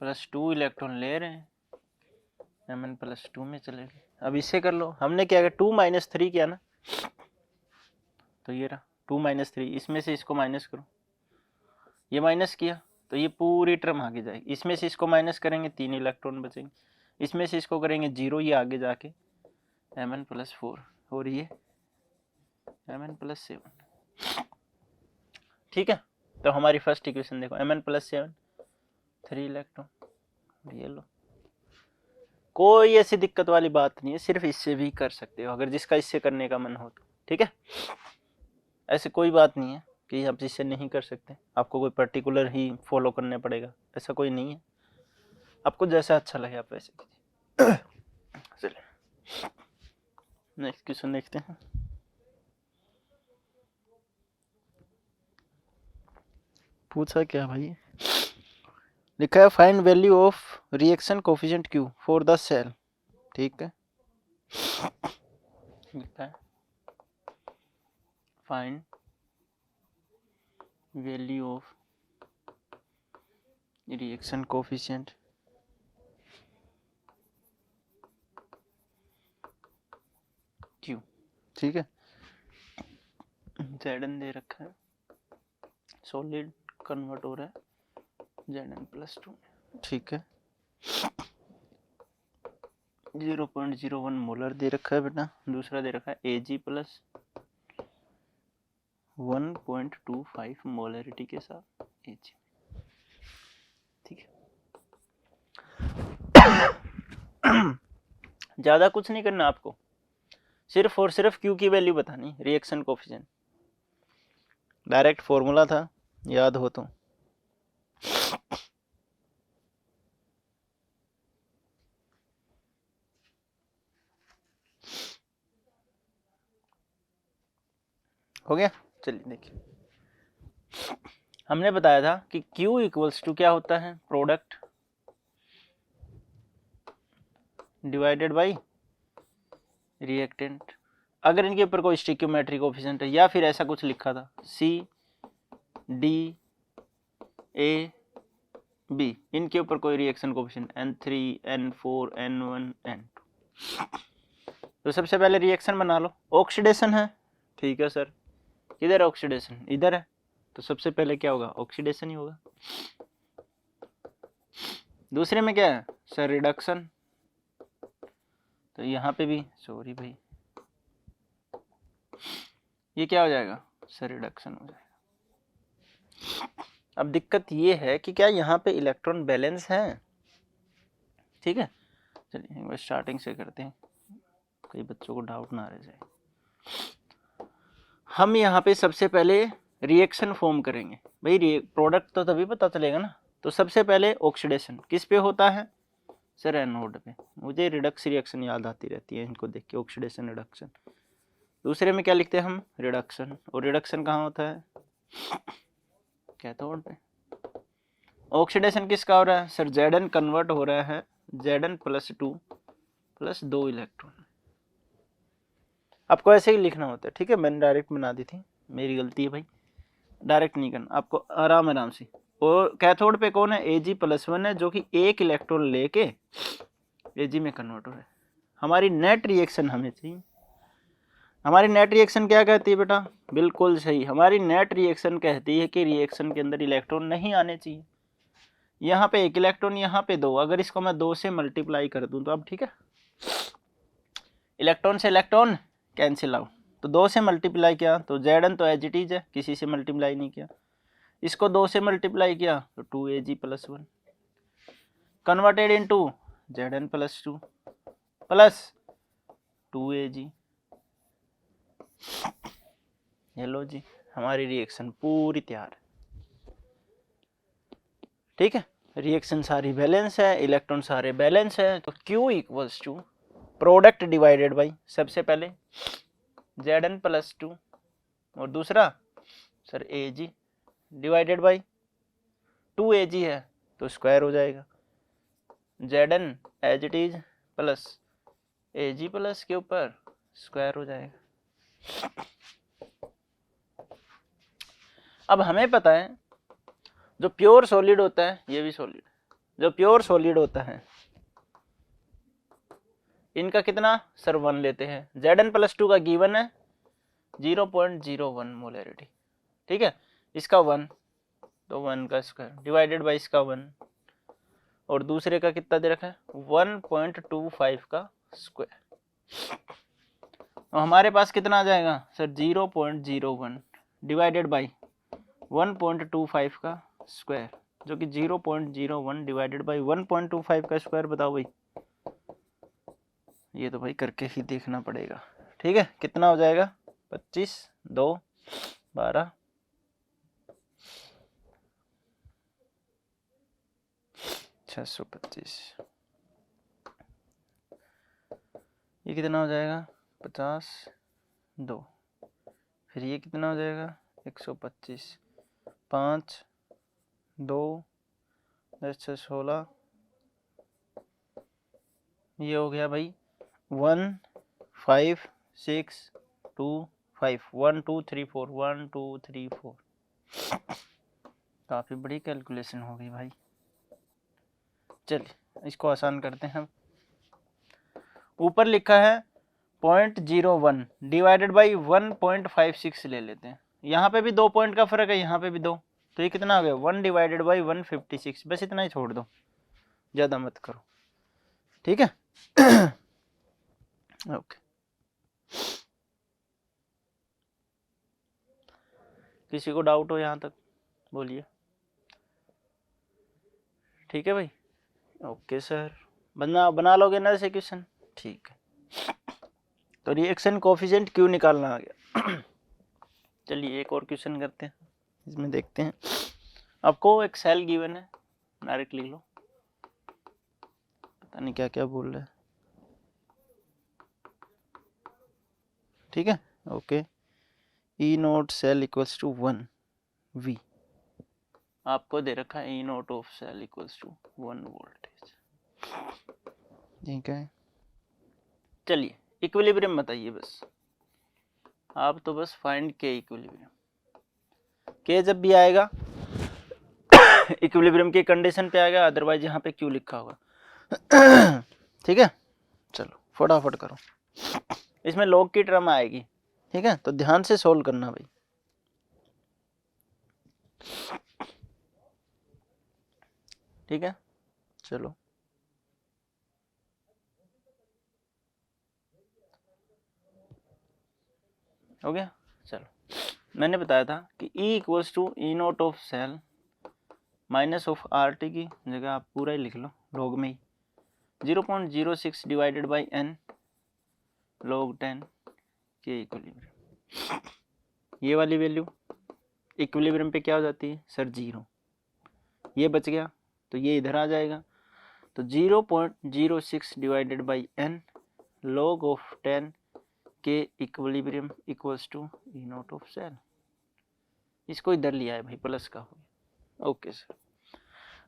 [SPEAKER 1] +2 इलेक्ट्रॉन ले रहे हैं, Mn +2 में चले गए। अब इससे कर लो, हमने क्या किया 2 - 3 किया ना, तो ये रहा 2 - 3, इसमें से इसको माइनस करो, ये माइनस किया तो ये पूरी टर्म आगे जाएगी, इसमें से इसको माइनस करेंगे 3 इलेक्ट्रॉन बचेंगे, इसमें से इसको करेंगे 0, ये आगे जाके Mn +4 और ये Mn +7। ठीक है, तो हमारी फर्स्ट इक्वेशन देखो, Mn +7 3 इलेक्ट्रॉन, ये लो, कोई ऐसी दिक्कत वाली बात नहीं है, सिर्फ इससे भी कर सकते हो अगर जिसका इससे करने का मन हो तो। ठीक है, ऐसे कोई बात नहीं है कि आप जिससे नहीं कर सकते, आपको कोई पर्टिकुलर ही फॉलो करने पड़ेगा, ऐसा कोई नहीं है, आपको जैसा अच्छा लगे आप वैसे कीजिए। चलिए नेक्स्ट क्वेश्चन देखते हैं। पूछा क्या भाई, लिखा है find value of reaction coefficient Q for the cell. ठीक है, लिखा है find value of reaction coefficient Q। ठीक है, Zn दे रखा है, सॉलिड कन्वर्ट हो रहा है Zn +2। ठीक है, 0.01 मोलर दे रखा है बेटा, दूसरा दे रखा है Ag + 1.25 मोलरिटी के साथ Ag। ठीक है, ज़्यादा कुछ नहीं करना आपको, सिर्फ और सिर्फ Q की वैल्यू बतानी, रिएक्शन कोफिशिएंट, डायरेक्ट फॉर्मूला था, याद हो तो। हो गया, चलिए देखिए, हमने बताया था कि Q = क्या होता है, प्रोडक्ट डिवाइडेड बाई रिएक्टेंट। अगर इनके ऊपर कोई स्टिक्योमेट्री कोफिशिएंट है या फिर ऐसा कुछ लिखा था CDAB, इनके ऊपर कोई reaction coefficient N3 N4 N1 N2, तो सबसे पहले रिएक्शन बना लो। ऑक्सीडेशन है, ठीक है सर, किधर ऑक्सीडेशन, इधर है, तो सबसे पहले क्या होगा, ऑक्सीडेशन ही होगा। दूसरे में क्या है सर, रिडक्शन, तो यहाँ पे भी सॉरी भाई, ये क्या हो जाएगा सर, रिडक्शन हो जाएगा। अब दिक्कत ये है कि क्या यहाँ पे इलेक्ट्रॉन बैलेंस है। ठीक है, चलिए एक बार स्टार्टिंग से करते हैं, कई बच्चों को डाउट ना रह जाए। हम यहाँ पे सबसे पहले रिएक्शन फॉर्म करेंगे भाई, प्रोडक्ट तो तभी पता चलेगा ना। तो सबसे पहले ऑक्सीडेशन किस पे होता है सर, एनोड पे। मुझे रिडक्स रिएक्शन याद आती रहती है इनको देख के, ऑक्सीडेशन रिडक्शन। दूसरे में क्या लिखते हैं हम, रिडक्शन, और रिडक्शन कहाँ होता है, कैथोड पे। ऑक्सीडेशन किसका हो रहा है सर, Zn कन्वर्ट हो रहा है Zn +2 + 2 इलेक्ट्रॉन। आपको ऐसे ही लिखना होता है, ठीक है, मैंने डायरेक्ट बना दी थी, मेरी गलती है भाई, डायरेक्ट नहीं करना आपको, आराम आराम से। और कैथोड पे कौन है, Ag +1 है, जो कि 1 इलेक्ट्रॉन लेके Ag में कन्वर्ट हो रहा है। हमारी नेट रिएक्शन हमें चाहिए, हमारी नेट रिएक्शन क्या कहती है बेटा? बिल्कुल सही, हमारी नेट रिएक्शन कहती है कि रिएक्शन के अंदर इलेक्ट्रॉन नहीं आने चाहिए। यहाँ पे 1 इलेक्ट्रॉन, यहाँ पे 2, अगर इसको मैं 2 से मल्टीप्लाई कर दूं तो अब ठीक है, इलेक्ट्रॉन से इलेक्ट्रॉन कैंसिल आउट, तो 2 से मल्टीप्लाई किया तो Zn तो एज इट इज है, किसी से मल्टीप्लाई नहीं किया। इसको 2 से मल्टीप्लाई किया तो 2Ag+1 converted into Zn+2 plus 2Ag। ये लो जी, हमारी रिएक्शन पूरी तैयार है। ठीक है, रिएक्शन सारी बैलेंस है, इलेक्ट्रॉन सारे बैलेंस है, तो Q equals to product divided by सबसे पहले Zn+2 और दूसरा sir Ag divided by 2Ag है तो स्क्वायर हो जाएगा, Zn as it is plus Ag plus के ऊपर स्क्वायर हो जाएगा। अब हमें पता है जो प्योर सॉलिड होता है, ये भी सॉलिड, जो प्योर सॉलिड होता है इनका कितना सर 1 लेते हैं। Zn+2 का गिवन है 0.01 मोलरिटी, ठीक है, इसका 1 तो 1 का स्क्वायर डिवाइडेड बाई इसका 1 और दूसरे का कितना दे रखा है 1.25 का स्क्वायर, तो हमारे पास कितना आ जाएगा सर 0.01 डिवाइडेड बाई 1.25 का स्क्वायर, जो कि 0.01 डिवाइडेड बाई 1.25 का स्क्वायर। बताओ भाई, ये तो भाई करके ही देखना पड़ेगा। ठीक है, कितना हो जाएगा 25 2 12 625, ये कितना हो जाएगा 50 2, फिर ये कितना हो जाएगा 125 5 2 10 16, ये हो गया भाई 1 5 6 2 5 1 2 3 4 1 2 3 4, काफी बड़ी कैलकुलेशन हो गई भाई। चलिए इसको आसान करते हैं हम। ऊपर लिखा है 0.01 डिवाइडेड बाई 1.56 ले लेते हैं, यहाँ पे भी 2 पॉइंट का फर्क है, यहाँ पे भी 2, तो ये कितना आ गया 1 डिवाइडेड बाई 156, बस इतना ही छोड़ दो, ज़्यादा मत करो। ठीक है ओके, किसी को डाउट हो यहाँ तक बोलिए। ठीक है भाई, ओके सर, बना लोगे ना ऐसे क्वेश्चन? ठीक है, तो रिएक्शन कोफिशिएंट क्यों निकालना आ गया। चलिए एक और क्वेश्चन करते हैं, इसमें देखते हैं। आपको एक सेल गिवन है, डायरेक्ट लिख लो, पता नहीं क्या क्या बोल रहा है। ठीक है, okay, E nought cell equals to 1 V, आपको दे रखा है E note of cell equals to 1 voltage. ठीक है, चलिए इक्विलिब्रियम बताइए बस आप, तो बस फाइंड के इक्विलिब्रियम, के जब भी आएगा इक्विलिब्रियम की कंडीशन पे आएगा, अदरवाइज यहाँ पे क्यों लिखा होगा। ठीक है, चलो फटाफट करो, इसमें लॉग की टर्म आएगी। ठीक है, तो ध्यान से सोल्व करना भाई। ठीक है, चलो हो गया। चलो मैंने बताया था कि E equals to E note of cell minus of R T की जगह आप पूरा ही लिख लो लॉग में ही, 0.06 डिवाइडेड बाई n log 10 के इक्विलिब्रियम। ये वाली वैल्यू इक्विलिब्रियम पे क्या हो जाती है सर 0, ये बच गया तो ये इधर आ जाएगा, तो 0.06 divided by n log of 10 के equilibrium equals to E note of cell, इसको इधर लिया है भाई, प्लस का हो गया। ओके सर,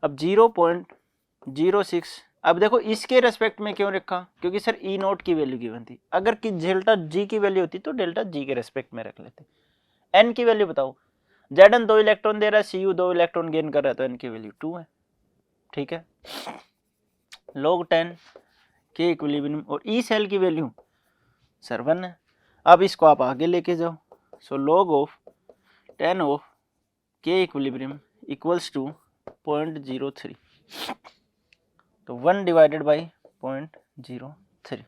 [SPEAKER 1] अब 0.06, अब देखो इसके रेस्पेक्ट में क्यों रखा, क्योंकि सर ई नोट की वैल्यू गिवन थी, अगर कि डेल्टा जी की वैल्यू होती तो डेल्टा जी के रेस्पेक्ट में रख लेते। एन की वैल्यू बताओ, Zn 2 इलेक्ट्रॉन दे रहा है, Cu 2 इलेक्ट्रॉन गेन कर रहा है, तो एन की वैल्यू 2 है। ठीक है, log 10 के इक्विलिब्रियम और ई सेल की वैल्यू सर 1 है। अब इसको आप आगे लेके जाओ, so log of 10 of K equilibrium equals to 0.03, तो 1 डिवाइडेड बाई 0.03।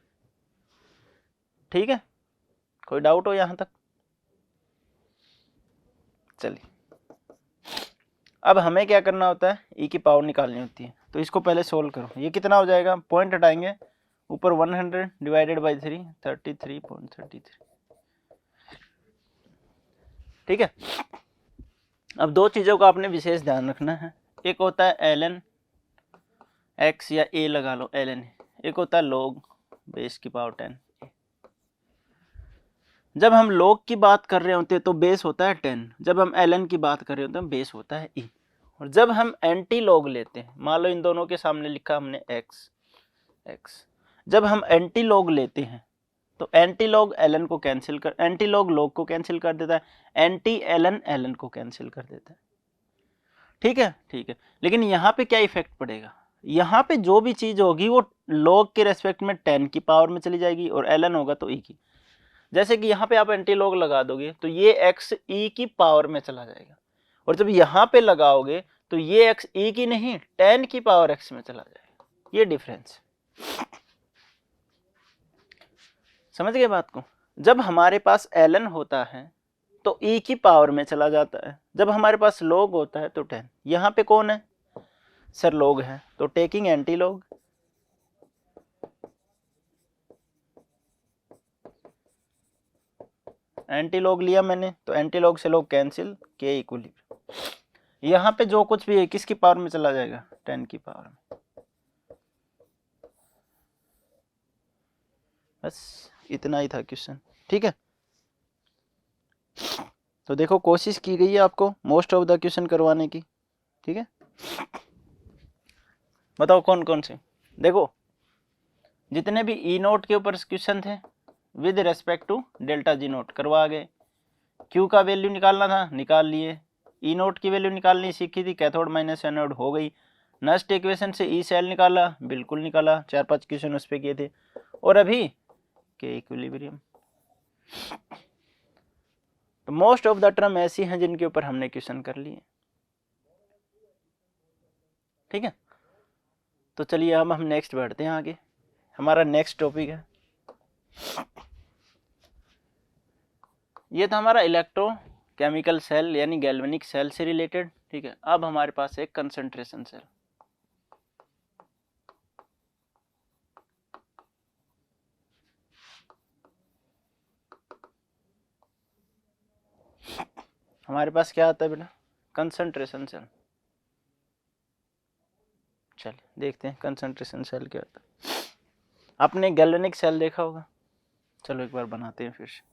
[SPEAKER 1] ठीक है, कोई डाउट हो यहाँ तक? चलिए, अब हमें क्या करना होता है, ई की पावर निकालनी होती है, तो इसको पहले सोल्व करो। ये कितना हो जाएगा, पॉइंट हटाएंगे, ऊपर 100 डिवाइडेड बाई 3, 33.33। ठीक है, अब दो चीज़ों का आपने विशेष ध्यान रखना है, एक होता है ln x या a लगा लो ln, एक होता है log बेस की पावर 10। जब हम log की बात कर रहे होते हैं तो बेस होता है 10, जब हम ln की बात कर रहे होते हैं बेस होता है e। और जब हम एंटी लॉग लेते हैं, मान लो इन दोनों के सामने लिखा हमने x, जब हम एंटी लॉग लेते हैं तो एंटी लॉग ln को कैंसिल कर, एंटी लॉग log को कैंसिल कर देता है, एंटी ln को कैंसिल कर देता है। ठीक है, ठीक है, लेकिन यहाँ पे क्या इफेक्ट पड़ेगा, यहाँ पे जो भी चीज होगी वो log के रेस्पेक्ट में 10 की पावर में चली जाएगी और ln होगा तो e की। जैसे कि यहाँ पे आप एंटी लॉग लगा दोगे तो ये x e की पावर में चला जाएगा, और जब यहाँ पे लगाओगे तो ये x e की नहीं 10 की पावर x में चला जाएगा। ये डिफरेंस समझ गए बात को। जब हमारे पास ln होता है तो e की पावर में चला जाता है, जब हमारे पास log होता है तो 10। यहाँ पे कौन है सर, log है, तो taking anti log, anti log लिया मैंने तो एंटी लॉग से log कैंसिल, k इक्विलिब्रियम। यहाँ पे जो कुछ भी है किसकी पावर में चला जाएगा, 10 की पावर में। बस इतना ही था क्वेश्चन। ठीक है, तो देखो कोशिश की गई है आपको मोस्ट ऑफ द क्वेश्चन करवाने की। ठीक है, बताओ कौन कौन से। देखो जितने भी ई नोट के ऊपर क्वेश्चन थे with respect to delta G note करवा गए। क्यू का वैल्यू निकालना था, निकाल लिए। ई नोट की वैल्यू निकालनी सीखी थी, कैथोड माइनस एनोड हो गई। नस्ट इक्वेशन से ई सेल निकाला, बिल्कुल निकाला, 4-5 क्वेश्चन उस पर किए थे। और अभी के इक्विलिब्रियम। तो मोस्ट ऑफ द टर्म ऐसी हैं जिनके ऊपर हमने क्वेश्चन कर लिए। ठीक है, तो चलिए अब हम नेक्स्ट बढ़ते हैं आगे। हमारा नेक्स्ट टॉपिक है, ये था हमारा इलेक्ट्रो केमिकल सेल यानी गैल्वेनिक सेल से रिलेटेड। ठीक है, अब हमारे पास एक कंसंट्रेशन सेल। हमारे पास क्या आता है बेटा, कंसंट्रेशन सेल। चलिए देखते हैं कंसंट्रेशन सेल क्या होता है। आपने गैल्वेनिक सेल देखा होगा, चलो एक बार बनाते हैं फिर से।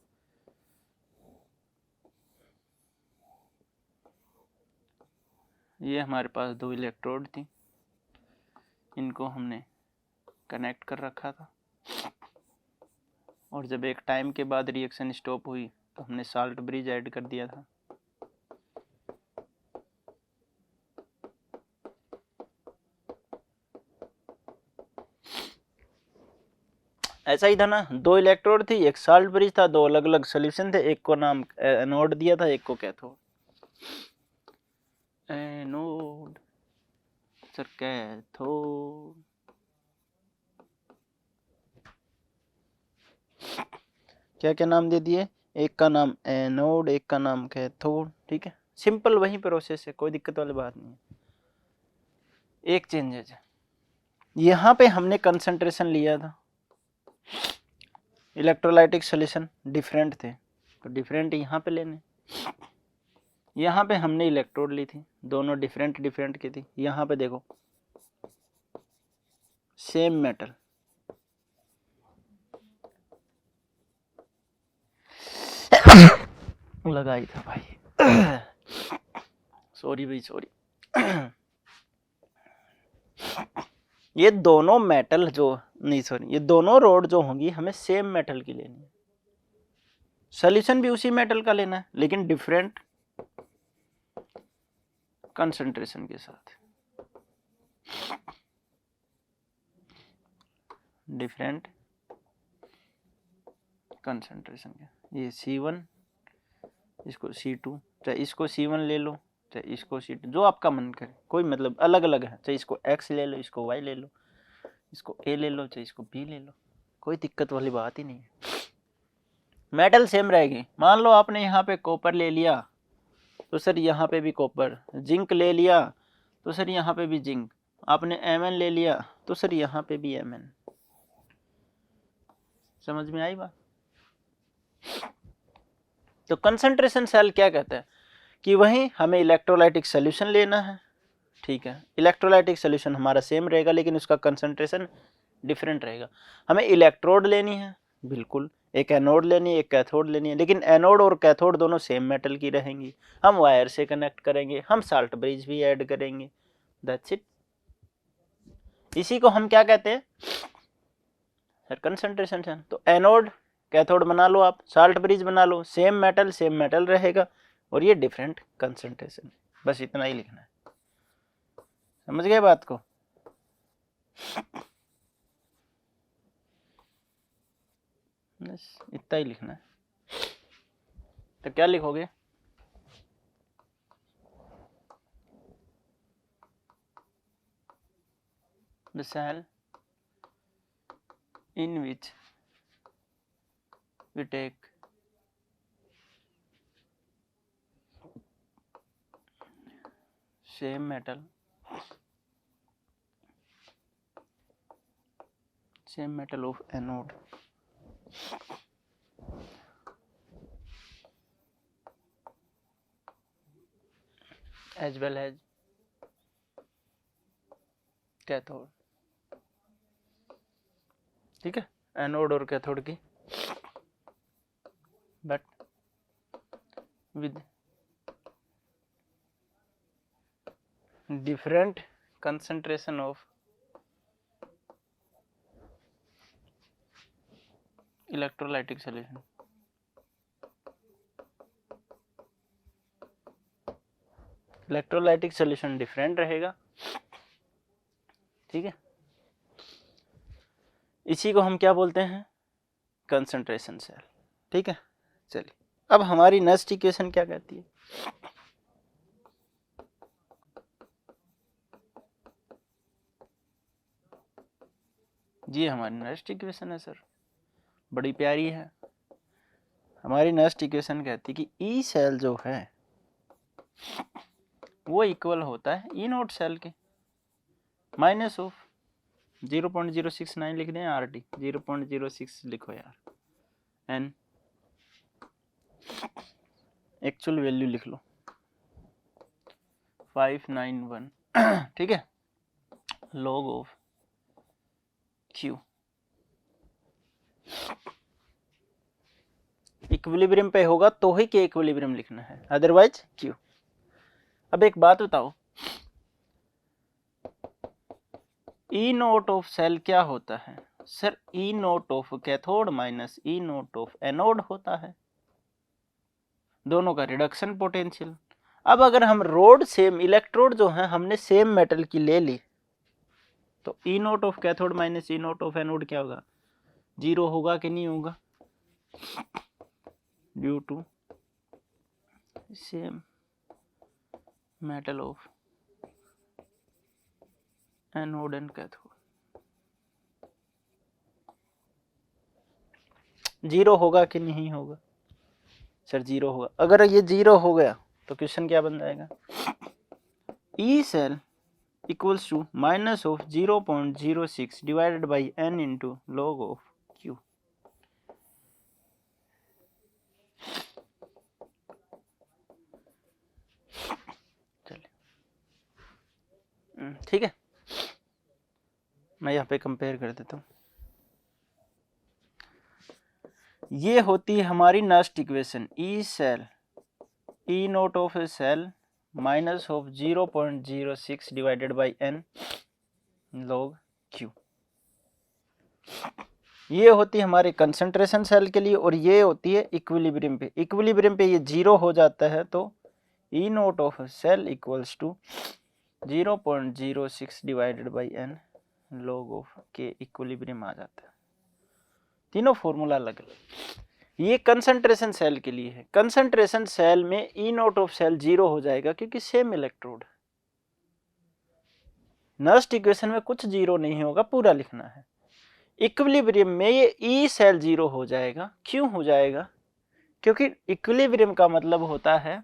[SPEAKER 1] ये हमारे पास 2 इलेक्ट्रोड थी, इनको हमने कनेक्ट कर रखा था, और जब एक टाइम के बाद रिएक्शन स्टॉप हुई तो हमने साल्ट ब्रिज ऐड कर दिया था। ऐसा ही था ना, 2 इलेक्ट्रोड थी, एक साल्ट ब्रिज था, 2 अलग अलग सोल्यूशन थे, एक को नाम एनोड दिया था, एक को कैथोड। Anode sir, cathode. क्या क्या नाम दे दिए, एक का नाम एनोड, एक का नाम कैथोड। ठीक है, सिंपल वही प्रोसेस है, कोई दिक्कत वाली बात नहीं है। एक चेंजेज है, यहाँ पे हमने कंसंट्रेशन लिया था, इलेक्ट्रोलाइटिक सॉल्यूशन डिफरेंट थे तो डिफरेंट यहाँ पे लेने। यहाँ पे हमने इलेक्ट्रोड ली थी, दोनों डिफरेंट डिफरेंट की थी। यहाँ पे देखो सेम मेटल, लगाई था भाई, सॉरी भाई सॉरी। ये दोनों मेटल जो नहीं सॉरी, ये दोनों रोड जो होंगी हमें सेम मेटल की लेनी है, सॉल्यूशन भी उसी मेटल का लेना है लेकिन डिफरेंट कंसंट्रेशन के साथ, डिफरेंट कंसंट्रेशन का, ये C1, इसको C2, चाहे इसको C1 ले लो, चाहे इसको C2, जो आपका मन करे, कोई मतलब अलग अलग है, चाहे इसको X ले लो, इसको Y ले लो, इसको A ले लो, चाहे इसको B ले लो, कोई दिक्कत वाली बात ही नहीं है। मेटल सेम रहेगी। मान लो आपने यहाँ पे कॉपर ले लिया तो सर यहाँ पे भी कॉपर, जिंक ले लिया तो सर यहाँ पे भी जिंक, आपने Mn ले लिया तो सर यहाँ पे भी Mn। समझ में आई बात? तो कंसंट्रेशन सेल क्या कहता है कि वहीं हमें इलेक्ट्रोलाइटिक सोल्यूशन लेना है, ठीक है, इलेक्ट्रोलाइटिक सोल्यूशन हमारा सेम रहेगा लेकिन उसका कंसंट्रेशन डिफरेंट रहेगा। हमें इलेक्ट्रोड लेनी है, बिल्कुल, एक एनोड लेनी है, एक कैथोड लेनी है, लेकिन एनोड और कैथोड दोनों सेम मेटल की रहेंगी। हम वायर से कनेक्ट करेंगे, हम साल्ट ब्रिज भी ऐड करेंगे, दैट्स इट। इसी को हम क्या कहते हैं सर? Concentration cell. तो एनोड कैथोड बना लो आप, साल्ट ब्रिज बना लो, सेम मेटल रहेगा और ये डिफरेंट कंसंट्रेशन, बस इतना ही लिखना है। समझ गए बात को? बस इतना ही लिखना है। तो क्या लिखोगे? The cell in which we take same metal of anode as well as cathode, ठीक है, एनोड और कैथोड की, but with different concentration of electrolytic solution. Electrolytic solution different रहेगा, ठीक है, इसी को हम क्या बोलते हैं? कंसंट्रेशन सेल, ठीक है। चलिए अब हमारी नेक्स्ट इक्वेशन क्या कहती है? जी हमारी नेक्स्ट इक्वेशन है सर, बड़ी प्यारी है। हमारी नेक्स्ट इक्वेशन कहती है कि ई सेल जो है वो इक्वल होता है ई नोट सेल के माइनस ऑफ 0.069 लिख दें, आर टी 0.06 लिखो यार, एन एक्चुअल वैल्यू लिख लो 591, ठीक है, लॉग ऑफ क्यू। इक्विलिब्रियम पे होगा तो ही के इक्विलिब्रियम लिखना है, अदरवाइज क्यू। अब एक बात बताओ, ई नोट ऑफ सेल क्या होता है? Sir E note of cathode minus E note of anode होता है, दोनों का रिडक्शन पोटेंशियल। अब अगर हम रोड सेम, इलेक्ट्रोड जो है हमने सेम मेटल की ले ली, तो E note of cathode minus E note of anode क्या होगा? जीरो होगा कि नहीं होगा? Due to same metal of anode and cathode. Zero होगा कि नहीं होगा? सर जीरो होगा। अगर ये जीरो हो गया तो क्वेश्चन क्या बन जाएगा? E cell equals to minus of 0.06 divided by n into log of Q. चलिए ठीक है, मैं यहाँ पे कंपेयर कर देता हूँ। ये होती है हमारी next equation, E cell E note of a cell minus of 0.06 divided by n log Q. ये होती है हमारे कंसंट्रेशन सेल के लिए, और ये होती है इक्विलिब्रियम पे। इक्विलिब्रियम पे ये जीरो हो जाता है तो E note of cell equals to 0.06 divided by n log of K equilibrium आ जाता है। तीनों फॉर्मूला अलग अलग। ये कंसंट्रेशन सेल के लिए है। कंसंट्रेशन सेल में ई नोट ऑफ सेल 0 हो जाएगा क्योंकि सेम इलेक्ट्रोड। नस्ट इक्वेशन में कुछ 0 नहीं होगा, पूरा लिखना है। इक्विलिब्रियम में ये ई सेल 0 हो जाएगा। क्यों हो जाएगा? क्योंकि इक्विलिब्रियम का मतलब होता है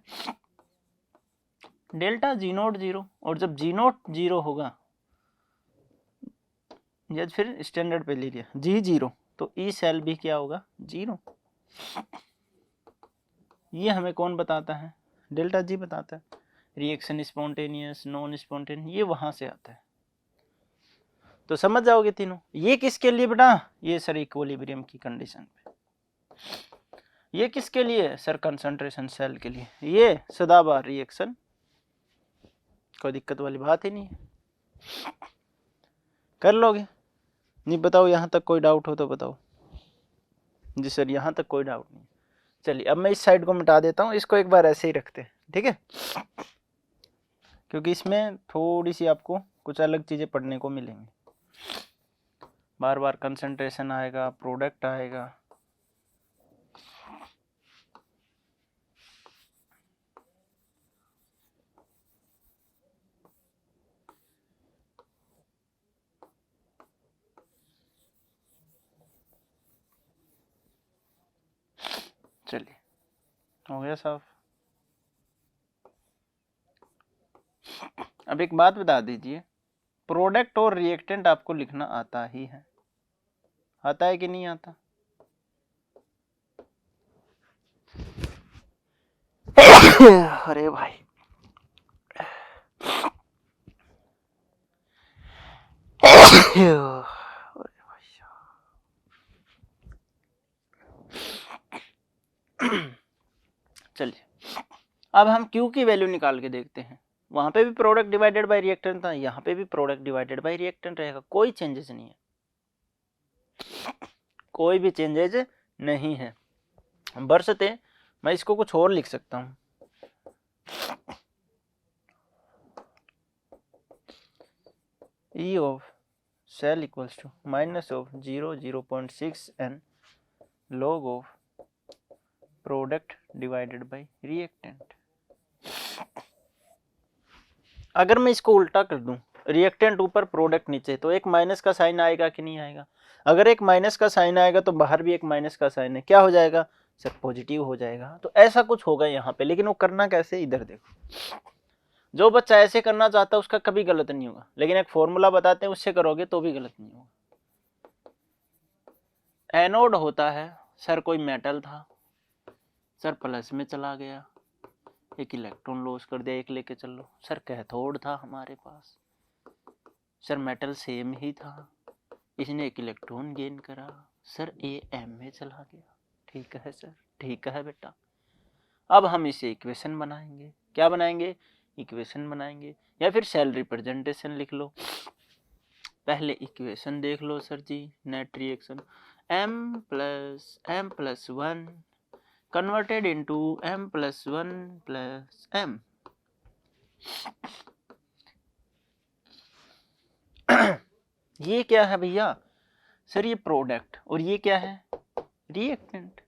[SPEAKER 1] डेल्टा जी नोट 0, और जब जी नोट 0 होगा, या फिर स्टैंडर्ड पे ले लिया जी 0, तो ई सेल भी क्या होगा? 0। ये हमें कौन बताता है? डेल्टा जी बताता है। रिएक्शन स्पॉन्टेनियस, नॉन स्पॉन्टेनियस, ये वहां से आता है। तो समझ जाओगे तीनों। ये किसके लिए बेटा? ये सर इक्विलिब्रियम की कंडीशन पे। ये किसके लिए? सर कंसंट्रेशन सेल के लिए। ये सदाबहार रिएक्शन, कोई दिक्कत वाली बात ही नहीं है, कर लोगे। नहीं बताओ, यहाँ तक कोई डाउट हो तो बताओ। जी सर यहाँ तक कोई डाउट नहीं। चलिए अब मैं इस साइड को मिटा देता हूँ, इसको एक बार ऐसे ही रखते हैं, ठीक है, क्योंकि इसमें थोड़ी सी आपको कुछ अलग चीज़ें पढ़ने को मिलेंगी। बार बार कंसंट्रेशन आएगा, प्रोडक्ट आएगा। चलिए हो गया साहब। अब एक बात बता दीजिए, प्रोडक्ट और रिएक्टेंट आपको लिखना आता ही है, आता है कि नहीं आता? अरे भाई चलिए अब हम Q की वैल्यू निकाल के देखते हैं। वहां पे भी प्रोडक्ट डिवाइडेड बाय रिएक्टेंट था, यहाँ पे भी प्रोडक्ट डिवाइडेड बाय रिएक्टेंट रहेगा। कोई चेंजेस नहीं है, कोई भी चेंजेस नहीं है। बरसते मैं इसको कुछ और लिख सकता हूँ। E of cell equals to minus of 0.6 n log of product divided by reactant. अगर मैं इसको उल्टा कर दूं, रिएक्टेंट ऊपर प्रोडक्ट नीचे, तो एक माइनस का साइन आएगा कि नहीं आएगा? अगर एक माइनस का साइन आएगा तो बाहर भी एक माइनस का साइन है, क्या हो जाएगा सर? पॉजिटिव हो जाएगा। तो ऐसा कुछ होगा यहाँ पे, लेकिन वो करना कैसे? इधर देखो, जो बच्चा ऐसे करना चाहता है उसका कभी गलत नहीं होगा, लेकिन एक फॉर्मूला बताते हैं उससे करोगे तो भी गलत नहीं होगा। एनोड होता है सर, कोई मेटल था सर, प्लस में चला गया, एक इलेक्ट्रॉन लॉस कर दिया, एक लेके चल लो। सर कैथोड था हमारे पास सर, मेटल सेम ही था, इसने एक इलेक्ट्रॉन गेन करा सर, एम में चला गया। ठीक है सर, ठीक है बेटा। अब हम इसे इक्वेशन बनाएंगे। क्या बनाएंगे? इक्वेशन बनाएंगे, या फिर सेल रिप्रेजेंटेशन लिख लो। पहले इक्वेशन देख लो sir ji, net reaction m+1 converted into m+1+m। ये क्या है भैया? सर ये प्रोडक्ट, और ये क्या है? रिएक्टेंट।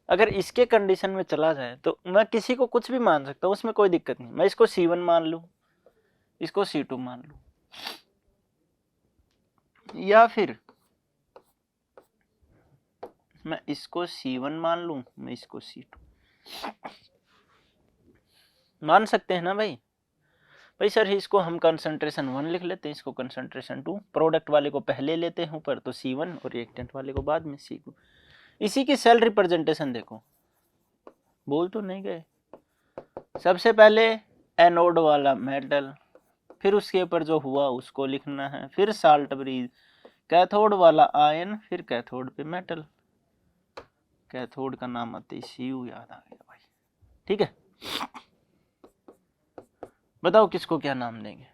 [SPEAKER 1] अगर इसके कंडीशन में चला जाए तो मैं किसी को कुछ भी मान सकता हूँ, उसमें कोई दिक्कत नहीं। मैं इसको C1 मान लूँ, इसको C2 मान लूँ, या फिर मैं इसको C1 मान लूँ, मैं इसको C2 मान सकते हैं ना भाई? भाई सर इसको हम कंसंट्रेशन 1 लिख लेते हैं, इसको कंसंट्रेशन 2, प्रोडक्ट वाले को पहले लेते हैं ऊपर तो C1, और रिएक्टेंट वाले को बाद में C2। इसी की सेल रिप्रेजेंटेशन देखो, बोल तो नहीं गए। सबसे पहले एनोड वाला मेटल, फिर उसके ऊपर जो हुआ उसको लिखना है, फिर साल्ट ब्रिज, कैथोड वाला आयन, फिर कैथोड पे मेटल। कैथोड का नाम आते ही Cu याद आ गया भाई। ठीक है, बताओ किसको क्या नाम देंगे?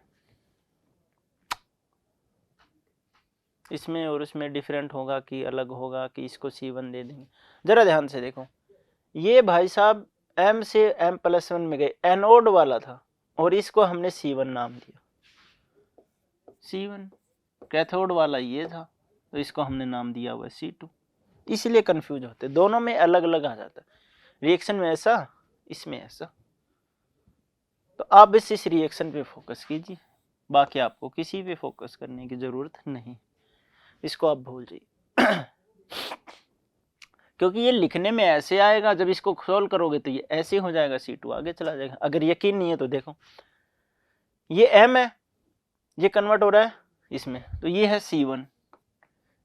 [SPEAKER 1] इसमें और उसमें डिफरेंट होगा कि अलग होगा, कि इसको C1 दे देंगे? जरा ध्यान से देखो, ये भाई साहब M से M+1 में गए, एनोड वाला था, और इसको हमने C1 नाम दिया, C1। कैथोड वाला ये था, तो इसको हमने नाम दिया हुआ C2। इसीलिए कंफ्यूज होते, दोनों में अलग अलग आ जाता है, रिएक्शन में ऐसा, इसमें ऐसा। तो आप बस इस रिएक्शन पे फोकस कीजिए, बाकी आपको किसी पे फोकस करने की जरूरत नहीं, इसको आप भूल जाइए। क्योंकि ये लिखने में ऐसे आएगा, जब इसको सोल्व करोगे तो ये ऐसे हो जाएगा, C2 आगे चला जाएगा। अगर यकीन नहीं है तो देखो, ये M है, ये कन्वर्ट हो रहा है इसमें, तो ये है C1,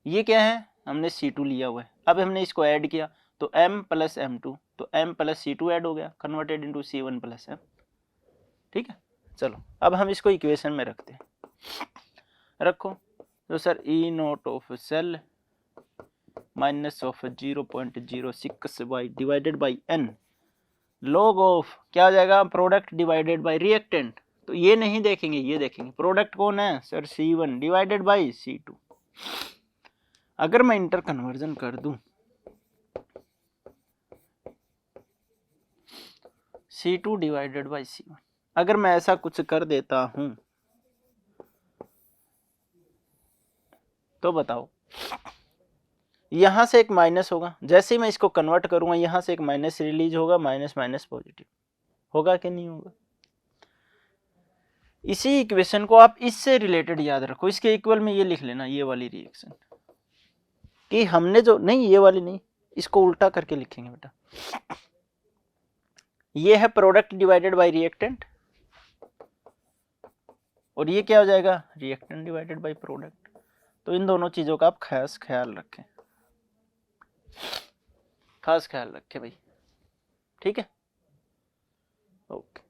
[SPEAKER 1] ये क्या है, हमने C2 लिया हुआ है। अब हमने इसको ऐड किया तो M प्लस M2, तो M प्लस C2 ऐड हो गया, converted into C1 plus M। ठीक है, चलो अब हम इसको इक्वेशन में रखते हैं, रखो। तो sir E naught of cell minus of 0.06y divided by n log of क्या हो जाएगा, प्रोडक्ट डिवाइडेड बाई रिएक्टेंट। तो ये नहीं देखेंगे, ये देखेंगे प्रोडक्ट कौन है sir, C1 divided by C2। अगर मैं इंटर कन्वर्जन कर दूं, C2 डिवाइडेड बाई C1, अगर मैं ऐसा कुछ कर देता हूं तो बताओ, यहां से एक माइनस होगा, जैसे ही मैं इसको कन्वर्ट करूंगा यहां से एक माइनस रिलीज होगा, माइनस माइनस पॉजिटिव होगा कि नहीं होगा। इसी इक्वेशन को आप इससे रिलेटेड याद रखो, इसके इक्वल में ये लिख लेना, ये वाली रिएक्शन कि हमने जो, नहीं ये वाली नहीं, इसको उल्टा करके लिखेंगे बेटा। ये है प्रोडक्ट डिवाइडेड बाय रिएक्टेंट, और ये क्या हो जाएगा, रिएक्टेंट डिवाइडेड बाय प्रोडक्ट। तो इन दोनों चीजों का आप खास ख्याल रखें, खास ख्याल रखें भाई, ठीक है। ओके,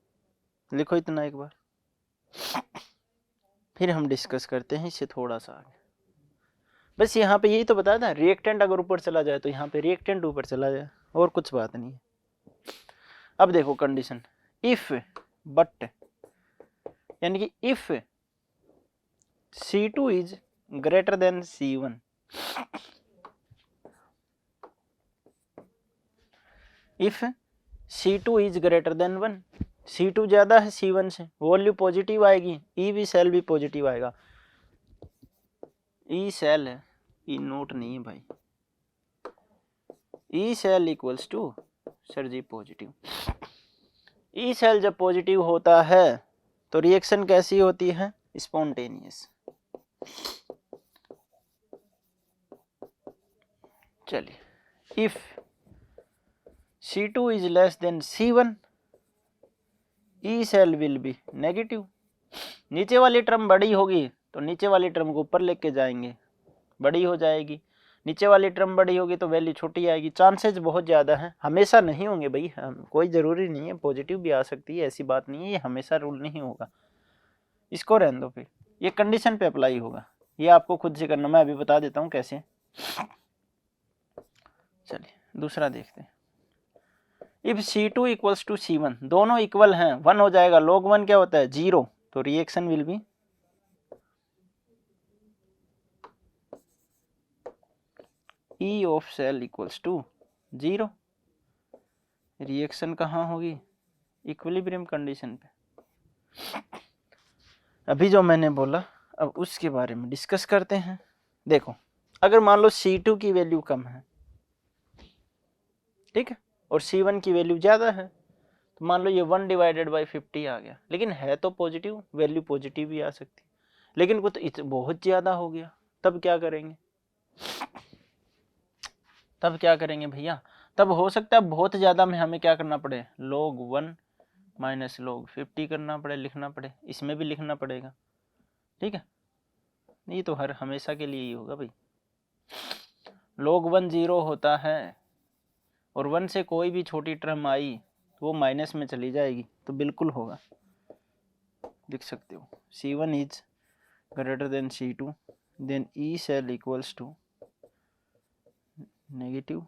[SPEAKER 1] लिखो इतना एक बार, फिर हम डिस्कस करते हैं इससे थोड़ा सा आगे। बस यहाँ पे यही तो बताया था, रिएक्टेंट अगर ऊपर चला जाए तो यहाँ पे रिएक्टेंट ऊपर चला जाए, और कुछ बात नहीं है। अब देखो कंडीशन, इफ बट, यानी कि if C2 is greater then C1, if C2 is greater then 1, C2 ज्यादा है C1 से, वैल्यू पॉजिटिव आएगी, ई भी सेल भी पॉजिटिव आएगा, ई सेल है, ई नोट नहीं है भाई, E cell equals to sir ji positive. E cell जब पॉजिटिव होता है तो रिएक्शन कैसी होती है, स्पॉन्टेनियस। चलिए, if C2 is less than C1, E cell will be negative. नीचे वाली टर्म बड़ी होगी तो नीचे वाली टर्म को ऊपर लेके जाएंगे, बड़ी हो जाएगी, नीचे वाली टर्म बड़ी होगी तो वैल्यू छोटी आएगी। चांसेस बहुत ज़्यादा हैं, हमेशा नहीं होंगे भाई, कोई ज़रूरी नहीं है, पॉजिटिव भी आ सकती है, ऐसी बात नहीं है, ये हमेशा रूल नहीं होगा, इसको रहने दो। फिर ये कंडीशन पे अप्लाई होगा, ये आपको खुद से करना, मैं अभी बता देता हूँ कैसे। चलिए दूसरा देखते हैं, if C2 equals to C1, दोनों इक्वल हैं, 1 हो जाएगा, log 1 क्या होता है 0, तो reaction will be E of cell equals to 0। Reaction कहाँ होगी, इक्विलिब्रियम कंडीशन पे। अभी जो मैंने बोला अब उसके बारे में डिस्कस करते हैं। देखो अगर मान लो C2 की वैल्यू कम है, ठीक है, और C1 की वैल्यू ज़्यादा है, तो मान लो ये 1 डिवाइडेड बाई 50 आ गया, लेकिन है तो पॉजिटिव, वैल्यू पॉजिटिव भी आ सकती, लेकिन कुछ बहुत ज़्यादा हो गया, तब क्या करेंगे, तब क्या करेंगे भैया, तब हो सकता है बहुत ज़्यादा में हमें क्या करना पड़े, log 1 माइनस log 50 करना पड़े, लिखना पड़े, इसमें भी लिखना पड़ेगा, ठीक है। नहीं तो हर हमेशा के लिए ही होगा भाई, log 1 0 होता है, और 1 से कोई भी छोटी टर्म आई तो वो माइनस में चली जाएगी, तो बिल्कुल होगा, लिख सकते हो C1 is greater than C2, then E cell equals to negative,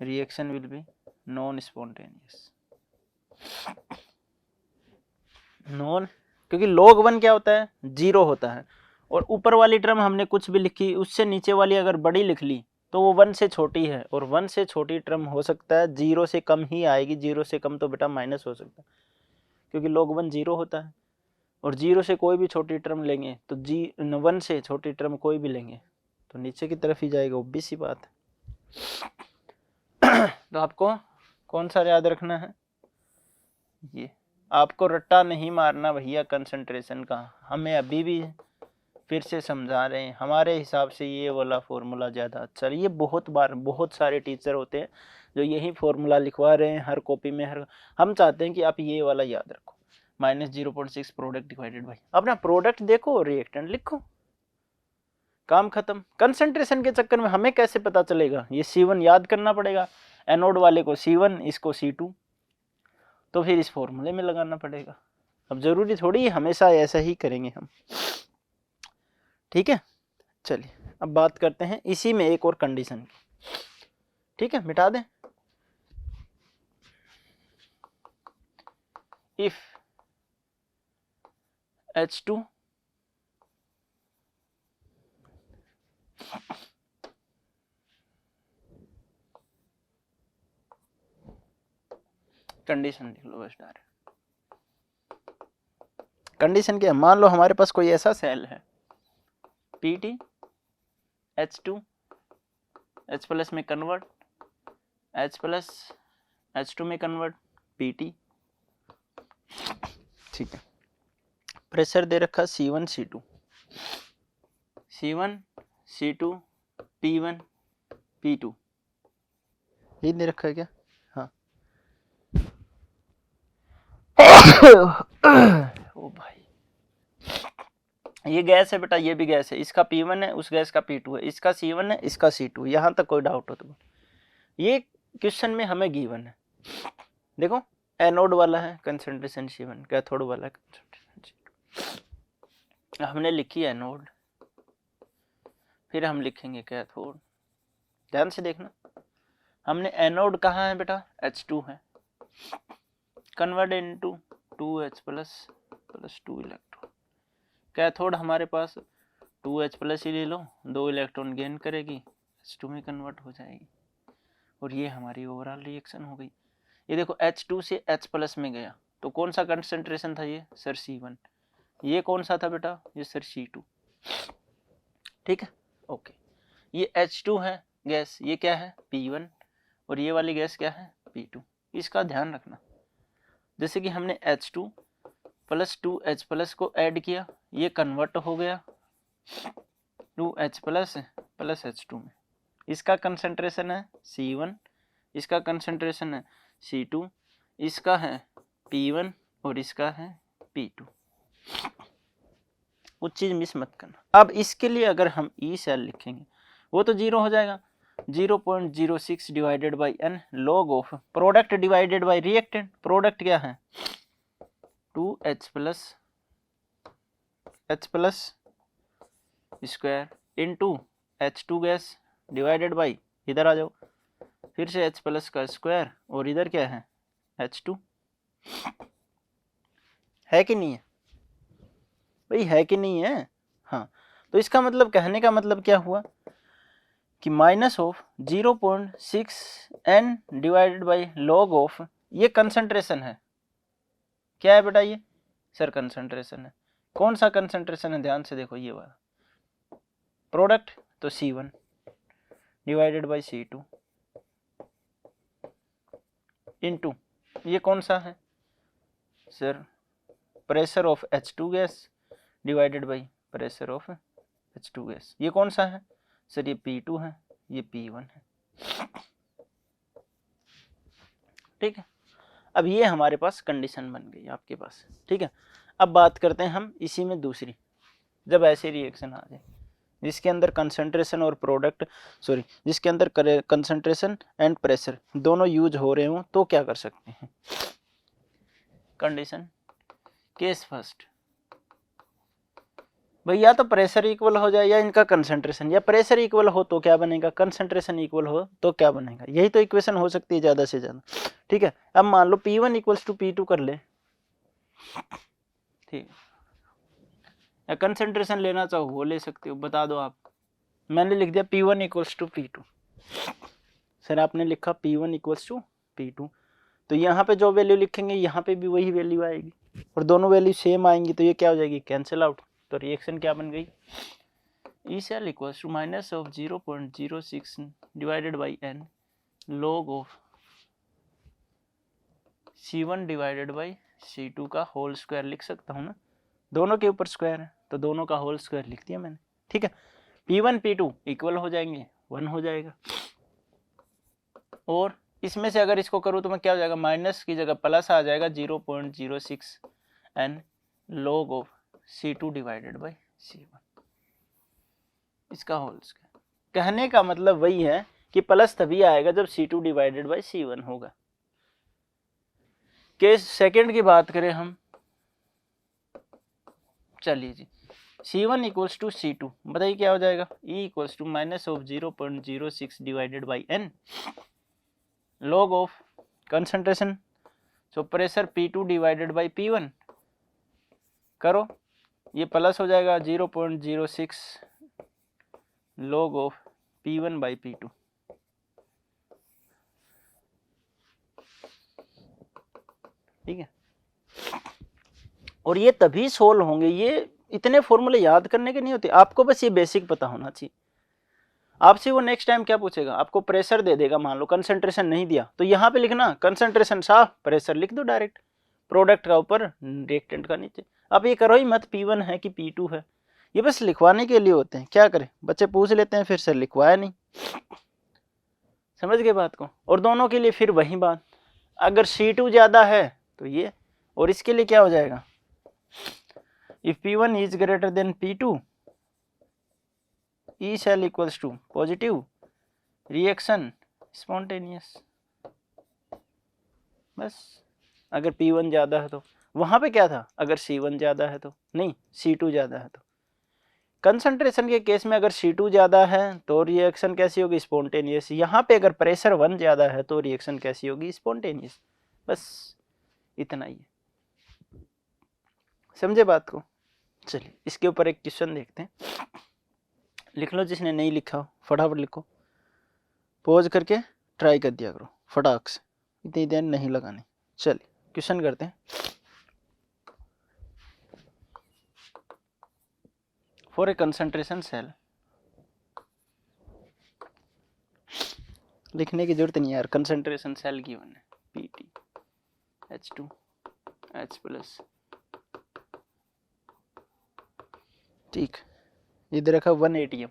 [SPEAKER 1] reaction will be non spontaneous. Non, क्योंकि log 1 क्या होता है 0 होता है, और ऊपर वाली टर्म हमने कुछ भी लिखी, उससे नीचे वाली अगर बड़ी लिख ली तो वो 1 से छोटी है, और 1 से छोटी टर्म हो सकता है 0 से कम ही आएगी, 0 से कम तो बेटा माइनस हो सकता है, क्योंकि log 1 0 होता है, और 0 से कोई भी छोटी टर्म लेंगे तो 1 से छोटी टर्म कोई भी लेंगे तो नीचे की तरफ ही जाएगा, ऑब्वियस सी बात है। तो आपको कौन सा याद रखना है, ये आपको रट्टा नहीं मारना भैया कंसंट्रेशन का। हमें अभी भी फिर से समझा रहे हैं, हमारे हिसाब से ये वाला फॉर्मूला ज़्यादा अच्छा है। ये बहुत बार बहुत सारे टीचर होते हैं जो यही फॉर्मूला लिखवा रहे हैं हर कॉपी में, हर हम चाहते हैं कि आप ये वाला याद रखो, -0.6 प्रोडक्ट डिवाइडेड बाई, अपना प्रोडक्ट देखो रिएक्टेंट लिखो, काम खत्म। कंसंट्रेशन के चक्कर में हमें कैसे पता चलेगा, ये C1 याद करना पड़ेगा, एनोड वाले को C1 इसको C2, तो फिर इस फॉर्मूले में लगाना पड़ेगा। अब जरूरी थोड़ी हमेशा ऐसा ही करेंगे हम, ठीक है। चलिए अब बात करते हैं इसी में एक और कंडीशन की, ठीक है, मिटा दें। इफ H2 कंडीशन लिख लो बस डायरेक्ट। कंडीशन क्या है, मान लो हमारे पास कोई ऐसा सेल है Pt H2 H प्लस में कन्वर्ट, H प्लस H2 में कन्वर्ट Pt, ठीक है। प्रेशर दे रखा C1 C2 C1 C2 P1 P2, ये दे रखा है क्या, हाँ। ओ भाई ये गैस है बेटा, ये भी गैस है, इसका P1 है, उस गैस का P2 है, इसका C1 है, इसका C2, यहाँ तक कोई डाउट हो तो ये क्वेश्चन में हमें गिवन है। देखो एनोड वाला है कंसंट्रेशन C1, कैथोड वाला है कंसंट्रेशन C2। हमने लिखी एनोड, फिर हम लिखेंगे कैथोड। ध्यान से देखना, हमने एनोड कहाँ है बेटा, H2 है, convert into 2H plus 2 electron. Cathode हमारे पास 2H प्लस ही ले लो, 2 इलेक्ट्रॉन गेन करेगी, H2 में कन्वर्ट हो जाएगी, और ये हमारी ओवरऑल रिएक्शन हो गई। ये देखो H2 से H प्लस में गया, तो कौन सा कंसंट्रेशन था ये, सर C1। ये कौन सा था बेटा, ये सर C2, ठीक है, ओके। ये H2 है गैस, ये क्या है P1, और ये वाली गैस क्या है P2। इसका ध्यान रखना, जैसे कि हमने H2 प्लस 2H प्लस को ऐड किया, ये कन्वर्ट हो गया 2H प्लस प्लस H2 में, इसका कंसंट्रेशन है C1, इसका कंसंट्रेशन है C2, इसका है P1 और इसका है P2। कुछ चीज मिस मत करना। अब इसके लिए अगर हम ई सेल लिखेंगे वो तो 0 हो जाएगा, 0.06 divided by n log of product divided by reactant. Product क्या है 2H plus square into H2 gas divided by, इधर आ जाओ फिर से H प्लस का स्क्वायर, और इधर क्या है H2, है कि नहीं है भाई, है कि नहीं है, हाँ। तो इसका मतलब कहने का मतलब क्या हुआ कि minus of 0.6 n divided by log of, ये कंसंट्रेशन है, क्या है बेटा ये सर कंसंट्रेशन है। कौन सा कंसंट्रेशन है, ध्यान से देखो, ये वाला प्रोडक्ट तो C1 divided by C2 into ये कौन सा है sir pressure of H2 gas divided by pressure of H2 gas, ये कौन सा है सर, ये P2 है, ये P1 है, ठीक है। अब ये हमारे पास कंडीशन बन गई आपके पास, ठीक है। अब बात करते हैं हम इसी में दूसरी, जब ऐसे रिएक्शन आ जाए जिसके अंदर कंसंट्रेशन और प्रोडक्ट जिसके अंदर कंसंट्रेशन एंड प्रेशर दोनों यूज हो रहे हों, तो क्या कर सकते हैं। कंडीशन केस फर्स्ट, भाई या तो प्रेशर इक्वल हो जाए या इनका कंसंट्रेशन, या प्रेशर इक्वल हो तो क्या बनेगा, कंसंट्रेशन इक्वल हो तो क्या बनेगा, यही तो इक्वेशन हो सकती है ज़्यादा से ज़्यादा, ठीक है। अब मान लो P1 इक्वल्स टू P2 कर ले, ठीक है, या कंसंट्रेशन लेना चाहो वो ले सकते हो, बता दो आप। मैंने लिख दिया P1 equals to P2, sir आपने लिखा P1 इक्वल्स टू P2, तो यहाँ पे जो वैल्यू लिखेंगे यहाँ पे भी वही वैल्यू आएगी, और दोनों वैल्यू सेम आएंगी, तो ये क्या हो जाएगी कैंसिल आउट, तो रिएक्शन क्या बन गई, E cell equals to minus of 0.06 divided by n log of C1 divided by C2 का होल स्क्वायर लिख सकता हूँ ना, दोनों के ऊपर स्क्वायर है तो दोनों का होल स्क्वायर लिख दिया मैंने। ठीक है, P1 P2 इक्वल हो जाएंगे, 1 हो जाएगा। और इसमें से अगर इसको करूँ तो मैं क्या हो जाएगा, माइनस की जगह प्लस आ जाएगा 0.06 n log of C2 divided by C1, इसका होल स्क्वायर। कहने का मतलब वही है कि प्लस तभी आएगा जब C2 डिवाइडेड बाई C1 होगा। केस सेकंड की बात करें हम, चलिए जी, C1 इक्वल्स टू C2, बताइए क्या हो जाएगा, E equals to minus of 0.06 divided by n log of concentration, so pressure P2 divided by P1, करो ये प्लस हो जाएगा 0.06 log of P1 by P2। ठीक है, और ये तभी सोल्व होंगे, ये इतने फॉर्मूले याद करने के नहीं होते, आपको बस ये बेसिक पता होना चाहिए। आपसे वो नेक्स्ट टाइम क्या पूछेगा, आपको प्रेशर दे देगा, मान लो कंसंट्रेशन नहीं दिया तो यहाँ पे लिखना कंसंट्रेशन साफ, प्रेशर लिख दो डायरेक्ट, प्रोडक्ट का ऊपर रिएक्टेंट का नीचे। अब ये करो ही मत P1 है कि P2 है, ये बस लिखवाने के लिए होते हैं। क्या करें, बच्चे पूछ लेते हैं फिर से लिखवाया नहीं, समझ गए बात को। और दोनों के लिए फिर वही बात, अगर C2 ज्यादा है तो ये, और इसके लिए क्या हो जाएगा, if P1 is greater than P2 E cell equals to positive reaction spontaneous, बस। अगर P1 ज्यादा है तो, वहां पे क्या था, अगर C1 ज्यादा है तो, नहीं C2 ज्यादा है तो। कंसंट्रेशन के केस में अगर C2 ज्यादा है तो रिएक्शन कैसी होगी, स्पॉन्टेनियस। यहाँ पे अगर प्रेशर 1 ज्यादा है तो रिएक्शन कैसी होगी, स्पॉन्टेनियस। बस इतना ही है, समझे बात को। चलिए इसके ऊपर एक क्वेश्चन देखते हैं, लिख लो, जिसने नहीं लिखा फटाफट लिखो, पॉज करके ट्राई कर दिया करो फटाक से, इतनी देर नहीं लगानी। चलिए क्वेश्चन करते हैं। फॉर ए कंसंट्रेशन सेल, लिखने की जरूरत नहीं यार, कंसंट्रेशन सेल गिवन है, Pt H2 H+, ठीक, इधर रखा 1 ATM,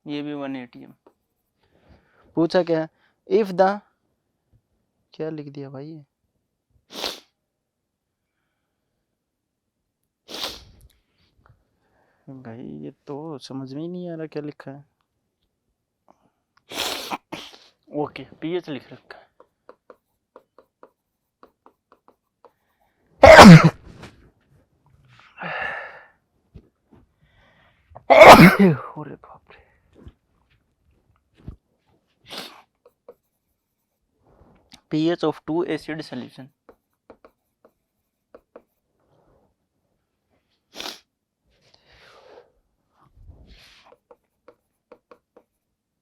[SPEAKER 1] ये भी 1 ATM। पूछा क्या है, इफ द, क्या लिख दिया भाई ये, भाई ये तो समझ में ही नहीं आ रहा क्या लिखा है। ओके pH लिख रखा है। अरे बाप रे, pH of 2 acid solution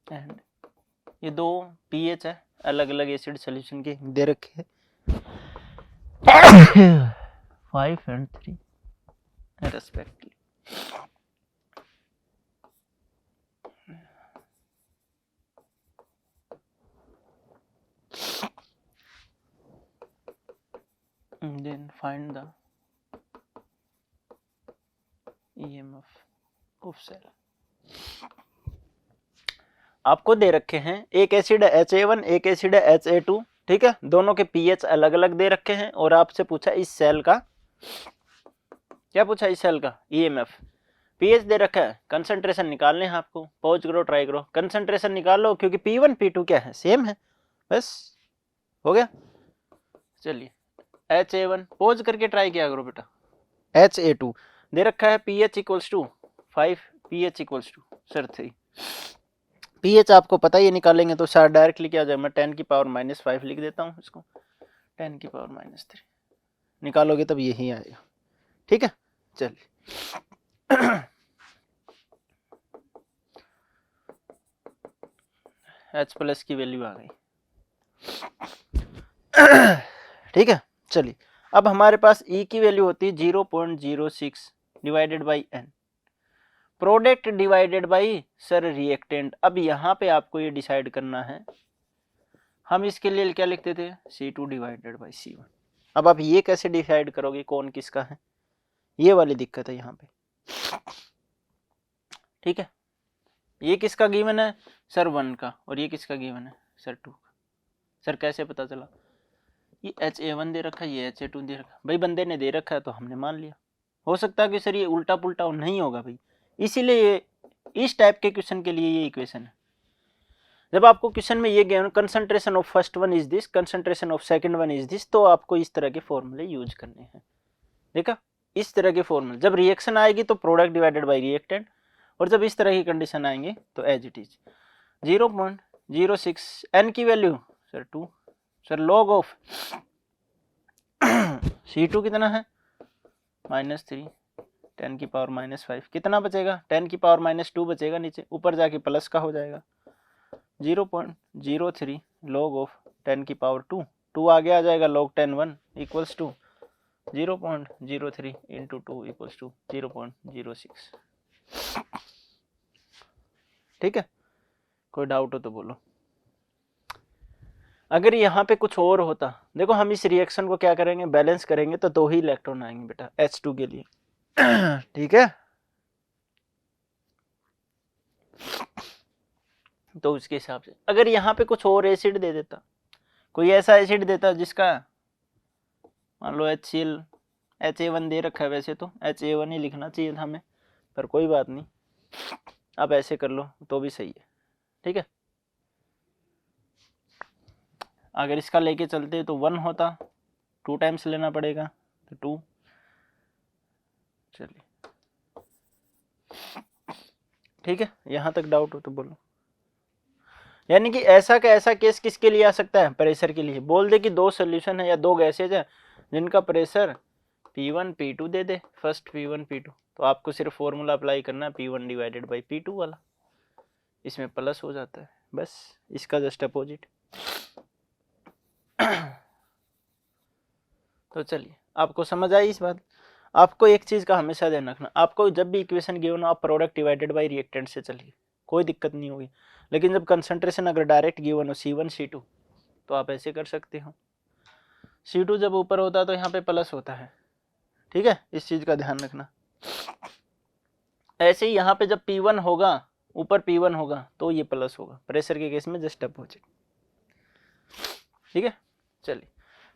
[SPEAKER 1] and, ये दो pH है अलग अलग एसिड सॉल्यूशन के, दे रखे 5 and 3 respectively। then find the EMF of cell। आपको दे रखे हैं एक एसिड है HA1, एक एसिड है HA2, ठीक है, दोनों के pH अलग अलग दे रखे हैं, और आपसे पूछा इस सेल का, क्या पूछा, इस सेल का EMF, pH दे रखा है, कंसंट्रेशन निकालने हैं आपको, पॉज करो ट्राई करो, कंसंट्रेशन निकाल लो, क्योंकि P1 P2 क्या है, सेम है, बस हो गया। चलिए HA1 पॉज करके ट्राई किया करो बेटा, HA2 दे रखा है pH equals to 5, pH equals to sir 3, pH आपको पता ही निकालेंगे तो शायद डायरेक्टली क्या आ जाए, मैं 10 की पावर -5 लिख देता हूँ इसको, 10 की पावर -3 निकालोगे तब यही आएगा, ठीक है। चलिए H+ की वैल्यू आ गई, ठीक है। चलिए अब हमारे पास E की वैल्यू होती है 0.06 divided by n, product divided by sir reactant. अब यहाँ पे आपको ये डिसाइड करना है, हम इसके लिए क्या लिखते थे, C2 डिवाइडेड बाई C1। अब आप ये कैसे डिसाइड करोगे कौन किसका है, ये वाली दिक्कत है यहाँ पे। ठीक है, ये किसका गिवन है सर 1 का, और ये किसका गिवन है सर 2 का। सर कैसे पता चला, ये HA1 दे रखा है, ये HA2 दे रखा है। भाई बंदे ने दे रखा है तो हमने मान लिया। हो सकता है कि सर ये उल्टा पुल्टा नहीं होगा भाई, इसीलिए ये इस टाइप के क्वेश्चन के लिए ये इक्वेशन है। जब आपको क्वेश्चन में ये given concentration of first one is this, concentration of second one is this, तो आपको इस तरह के फॉर्मूले यूज करने हैं। देखा, इस तरह के फॉर्मूले जब रिएक्शन आएगी तो प्रोडक्ट डिवाइडेड बाई रिएक्टेंट, और जब इस तरह की कंडीशन आएंगे तो एज इट इज 0.06 n की value sir 2, sir log of C2 कितना है -3, 10 की पावर -5 कितना बचेगा, 10 की पावर -2 बचेगा नीचे, ऊपर जाके प्लस का हो जाएगा 0.03 log ऑफ 10 की पावर 2, 2 आगे आ जाएगा log 10 1 equals to 0.03 into 2 equals to 0.06। ठीक है, कोई डाउट हो तो बोलो। अगर यहाँ पे कुछ और होता, देखो हम इस रिएक्शन को क्या करेंगे, बैलेंस करेंगे तो 2 ही इलेक्ट्रॉन आएंगे बेटा H2 के लिए। ठीक है, तो उसके हिसाब से अगर यहाँ पे कुछ और एसिड दे देता, कोई ऐसा एसिड देता जिसका मान लो HCl HA1 दे रखा है, वैसे तो HA1 ही लिखना चाहिए था हमें, पर कोई बात नहीं, आप ऐसे कर लो तो भी सही है। ठीक है, अगर इसका लेके चलते तो 1 होता, 2 टाइम्स लेना पड़ेगा तो 2। चलिए ठीक है, यहाँ तक डाउट हो तो बोलो। यानी कि ऐसा का ऐसा केस किसके लिए आ सकता है, प्रेशर के लिए। बोल दे कि 2 सोल्यूशन है या 2 गैसेज है जिनका प्रेशर P1 P2 दे दे, फर्स्ट P1 P2, तो आपको सिर्फ फॉर्मूला अप्लाई करना है P1 डिवाइडेड बाई P2 वाला, इसमें प्लस हो जाता है, बस इसका जस्ट अपोजिट। तो चलिए, आपको समझ आई इस बात। आपको एक चीज का हमेशा ध्यान रखना, आपको जब भी इक्वेशन गिवन हो आप प्रोडक्ट डिवाइडेड बाई रिएक्टेंट से चलिए, कोई दिक्कत नहीं होगी। लेकिन जब कंसंट्रेशन अगर डायरेक्ट गिवन हो C1 C2 तो आप ऐसे कर सकते हो, C2 जब ऊपर होता है तो यहाँ पे प्लस होता है। ठीक है, इस चीज का ध्यान रखना। ऐसे ही यहाँ पे जब P1 होगा, ऊपर P1 होगा तो ये प्लस होगा, प्रेशर के केस में जस्ट अपोजिट। ठीक है, चलिए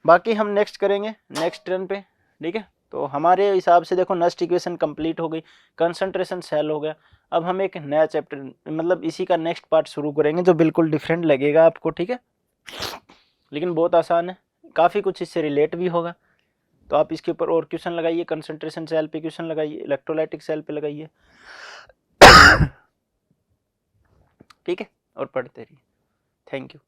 [SPEAKER 1] बाकी हम नेक्स्ट करेंगे नेक्स्ट टर्न पे। ठीक है, तो हमारे हिसाब से देखो नेक्स्ट इक्वेशन कंप्लीट हो गई, कंसंट्रेशन सेल हो गया। अब हम एक नया चैप्टर मतलब इसी का नेक्स्ट पार्ट शुरू करेंगे जो बिल्कुल डिफरेंट लगेगा आपको। ठीक है, लेकिन बहुत आसान है, काफ़ी कुछ इससे रिलेट भी होगा। तो आप इसके ऊपर और क्वेश्चन लगाइए, कंसंट्रेशन सेल पे क्वेश्चन लगाइए, इलेक्ट्रोलाइटिक सेल पे लगाइए। ठीक है, और पढ़ते रहिए। Thank you.